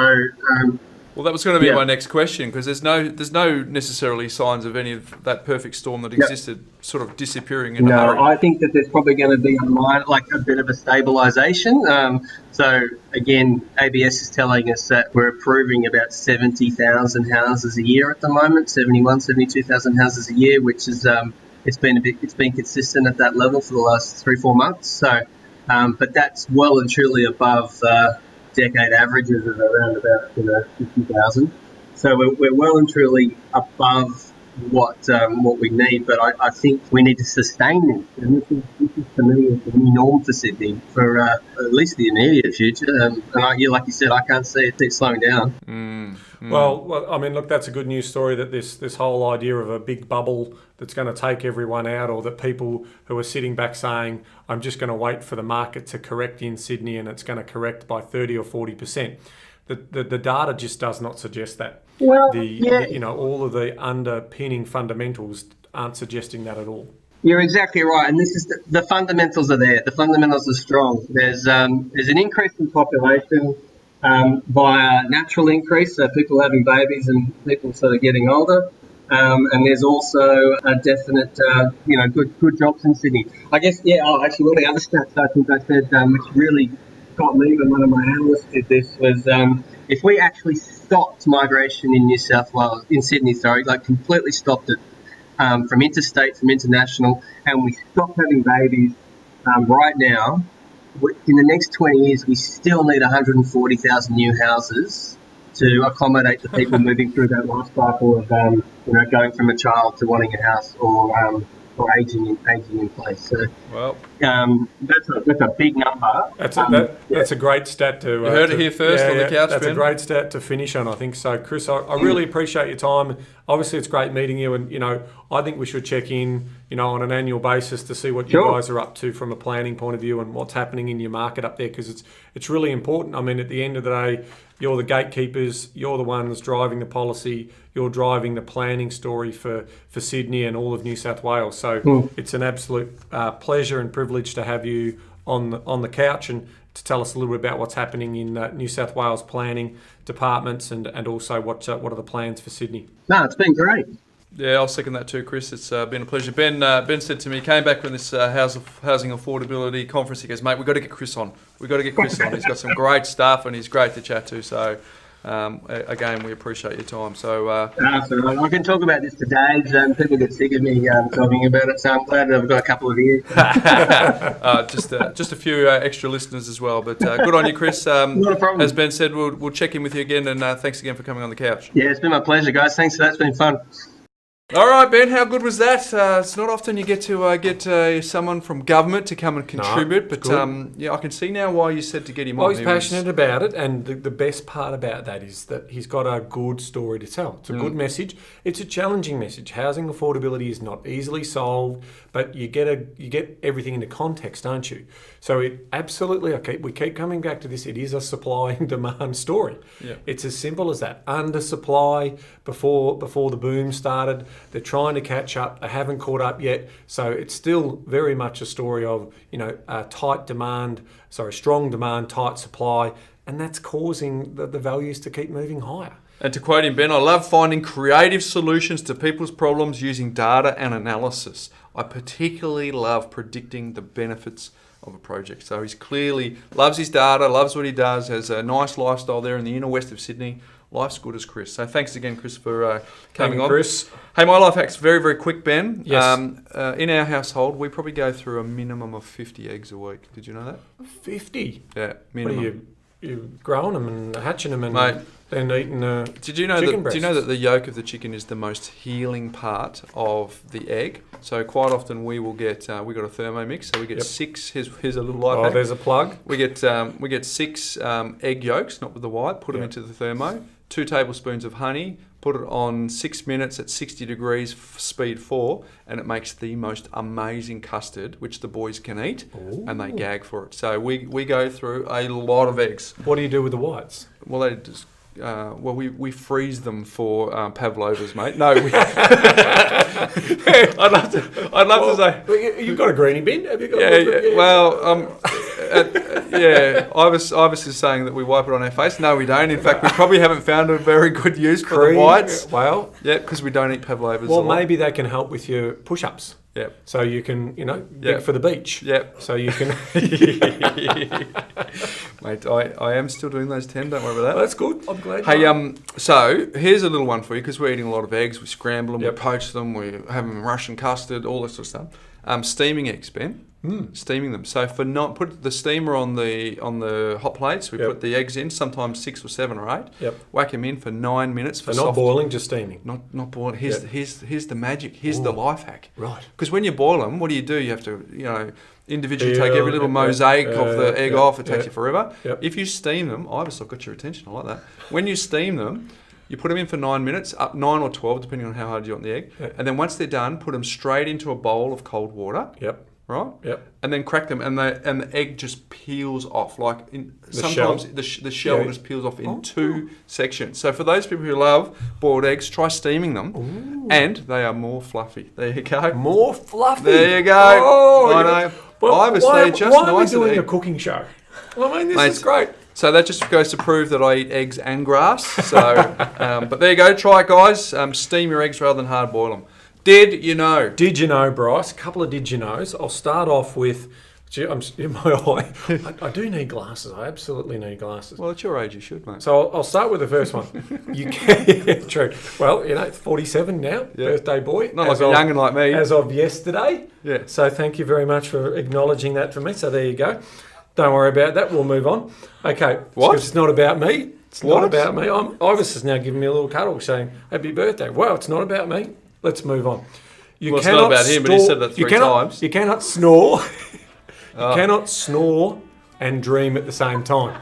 well, that was going to be my next question, because there's no necessarily signs of any of that perfect storm that existed sort of disappearing in a hurry. I think that there's probably going to be a bit of a stabilisation. So again, ABS is telling us that we're approving about 70,000 houses a year at the moment, 72,000 houses a year, which is it's been consistent at that level for the last 3-4 months. So, but that's well and truly above decade averages of around about 50,000. So we're well and truly above what we need, but I think we need to sustain this, and this is to me the new norm for Sydney for at least the immediate future. And like you said, I can't see it slowing down. Well, I mean, look, that's a good news story that this whole idea of a big bubble that's going to take everyone out, or that people who are sitting back saying, I'm just going to wait for the market to correct in Sydney and it's going to correct by 30 or 40%. The data just does not suggest that. Well, all of the underpinning fundamentals aren't suggesting that at all. You're exactly right, and this is the fundamentals are there. The fundamentals are strong. There's an increase in population by natural increase, so people having babies and people sort of getting older. And there's also a definite, good jobs in Sydney. I guess, actually, one of the other stats I think I said, which really got me when one of my analysts did this, was if we actually stopped migration in Sydney, completely stopped it from interstate, from international, and we stopped having babies right now, in the next 20 years, we still need 140,000 new houses to accommodate the people moving through that life cycle of going from a child to wanting a house or aging in place. So, that's a big number. That's a great stat to. You heard it here first on the couch. That's a great stat to finish on, I think. So, Chris, I really appreciate your time. Obviously, it's great meeting you, and I think we should check in, on an annual basis to see what you guys are up to from a planning point of view and what's happening in your market up there, because it's really important. I mean, at the end of the day, you're the gatekeepers, you're the ones driving the policy, you're driving the planning story for Sydney and all of New South Wales. So it's an absolute pleasure and privilege to have you on the couch and to tell us a little bit about what's happening in New South Wales planning departments and also what are the plans for Sydney. No, it's been great. Yeah, I'll second that too, Chris. It's been a pleasure. Ben said to me, he came back from this housing affordability conference. He goes, mate, we've got to get Chris on. He's got some great stuff and he's great to chat to. So, again, we appreciate your time. So, I can talk about this for days. People get sick of me talking about it, so I'm glad that I've got a couple of ears. just a few extra listeners as well. But good on you, Chris. Not a problem. As Ben said, we'll check in with you again. And thanks again for coming on the couch. Yeah, it's been my pleasure, guys. Thanks for that. It's been fun. All right, Ben, how good was that? It's not often you get to get someone from government to come and contribute, but I can see now why you said to get him on. Well, he's passionate about it, and the best part about that is that he's got a good story to tell. It's a good message. It's a challenging message. Housing affordability is not easily solved, but you get everything into context, don't you? So it absolutely, we keep coming back to this. It is a supply and demand story. Yeah. It's as simple as that. Undersupply before the boom started. They're trying to catch up. They haven't caught up yet. So it's still very much a story of, strong demand, tight supply, and that's causing the values to keep moving higher. And to quote him, Ben, I love finding creative solutions to people's problems using data and analysis. I particularly love predicting the benefits of a project. So he's clearly loves his data, loves what he does, has a nice lifestyle there in the inner west of Sydney. Life's good as Chris. So thanks again, Chris, for coming on. Chris. Hey, my life hack's very, very quick, Ben. Yes. In our household, we probably go through a minimum of 50 eggs a week. Did you know that? 50? Yeah, minimum. What are you growing them and hatching them and Mate, then eating Did you know chicken that? Do you know that the yolk of the chicken is the most healing part of the egg? So quite often we will get we got a Thermomix, so we get 6. Here's a little life hack. There's a plug. We get 6 egg yolks, not with the white. Put them into the thermo. 2 tablespoons of honey. Put it on 6 minutes at 60 degrees, speed 4, and it makes the most amazing custard, which the boys can eat, and they gag for it. So we go through a lot of eggs. What do you do with the whites? Well, they just we freeze them for pavlovas, mate. No, I'd love to say You've got a greenie bin. Have you got? yeah. Well, Ibis is saying that we wipe it on our face. No, we don't. In fact, we probably haven't found a very good use for the whites. Well, yeah, because we don't eat pavlovas. Well, maybe they can help with your push-ups. Yep. So you can, dig for the beach. Yep. So you can. Mate, I am still doing those 10. Don't worry about that. Well, that's good. I'm glad. Hey, so here's a little one for you because we're eating a lot of eggs. We scramble them, Yep. we poach them, we have them in Russian custard, all this sort of stuff. Steaming eggs, Ben. Steaming them. So put the steamer on the hot plates. We put the eggs in, sometimes 6 or 7 or 8. Yep. Whack them in for 9 minutes. So not boiling, just steaming. Not boiling. Here's the magic. Here's the life hack. Right. Because when you boil them, what do? You have to individually take every little mosaic of the egg off. It takes you forever. Yep. If you steam them, I've got your attention. I like that. When you steam them, you put them in for 9 minutes, up 9 or 12, depending on how hard you want the egg. Yep. And then once they're done, put them straight into a bowl of cold water. Yep. Right. Yep. And then crack them, and the egg just peels off. Sometimes shell. the shell just peels off in 2 sections. So for those people who love boiled eggs, try steaming them, and they are more fluffy. There you go. More fluffy. There you go. Oh, I know. Well, why are we doing a cooking show? Well, I mean, this is great. So that just goes to prove that I eat eggs and grass. So, but there you go. Try it, guys. Steam your eggs rather than hard boil them. Did you know? Did you know, Bryce? A couple of did you knows. I'll start off with. I'm in my eye. I do need glasses. I absolutely need glasses. Well, at your age, you should, mate. So I'll start with the first one. You can. Yeah, true. Well, 47 now, birthday boy. Not like a young'un like me. As of yesterday. Yeah. So thank you very much for acknowledging that for me. So there you go. Don't worry about that. We'll move on. Okay. What? It's not about me. It's not What? about me. Ibis is now giving me a little cuddle saying, happy birthday. Well, it's not about me. Let's move on. Well, it's not about him, but he said that 3 times. You cannot snore. You cannot snore and dream at the same time.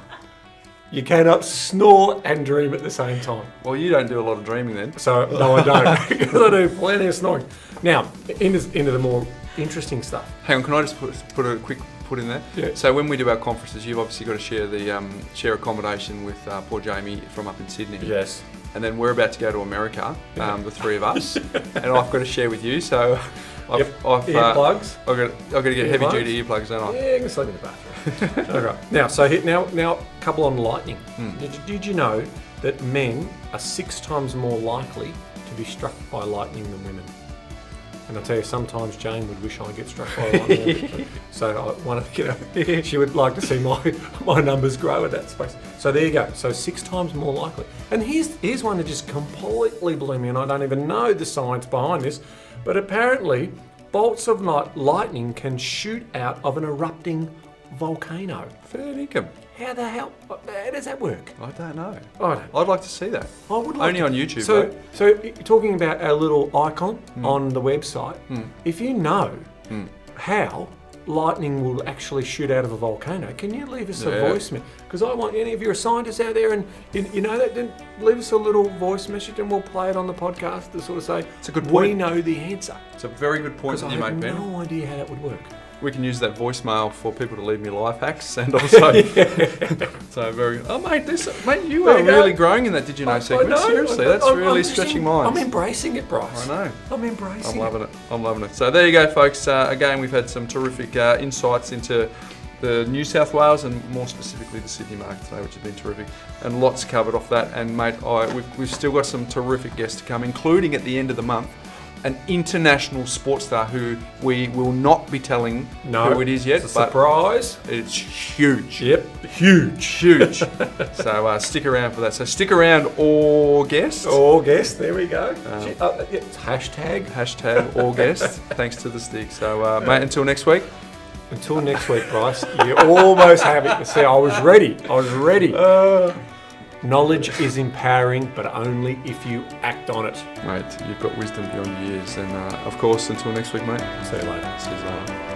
You cannot snore and dream at the same time. Well, you don't do a lot of dreaming then. So, no, I don't. Because I do plenty of snoring. Now, into the more interesting stuff. Hang on, can I just put a quick put in there? Yeah. So when we do our conferences, you've obviously got to share share accommodation with poor Jamie from up in Sydney. Yes. And then we're about to go to America, the 3 of us, and I've got to share with you. So I've earplugs. I've got to get heavy duty earplugs, don't I? Yeah, you can sleep in the bathroom. Okay. Now, a couple on lightning. Did you know that men are 6 times more likely to be struck by lightning than women. And I tell you, sometimes Jane would wish I get struck by lightning. So I wanted to she would like to see my numbers grow in that space. So there you go. So 6 times more likely. And here's one that just completely blew me, and I don't even know the science behind this, but apparently bolts of lightning can shoot out of an erupting volcano. Fair dinkum. How the hell? How does that work? I don't know. I I'd like to see that. would like Only to. on YouTube, So, though. so talking about our little icon on the website, if you know how lightning will actually shoot out of a volcano, can you leave us a voicemail? Because I want any of your scientists out there, and you know that, then leave us a little voice message, and we'll play it on the podcast to sort of say, It's a good we point. know the answer. It's a very good point that Because you I make, have Ben. no idea how that would work. We can use that voicemail for people to leave me life hacks, and also, so very. Oh, mate, you There are you go. really growing in that. Did you know segment? Seriously, that's really stretching minds. I'm embracing it, Bryce. I know. I'm embracing I'm loving it. So there you go, folks. Again, we've had some terrific insights into the New South Wales and more specifically the Sydney market today, which has been terrific, and lots covered off that. And mate, we've still got some terrific guests to come, including at the end of the month, an international sports star who we will not be telling who it is yet. It's a surprise. It's huge. Yep, huge. So stick around for that. So stick around, or guest. Or guest, there we go. It's Hashtag or guest. Thanks to the stick. So mate, until next week. Until next week, Bryce. You almost have it. See, I was ready. Knowledge is empowering, but only if you act on it. Mate, you've got wisdom beyond years. And of course, until next week, mate. See you later. See you later.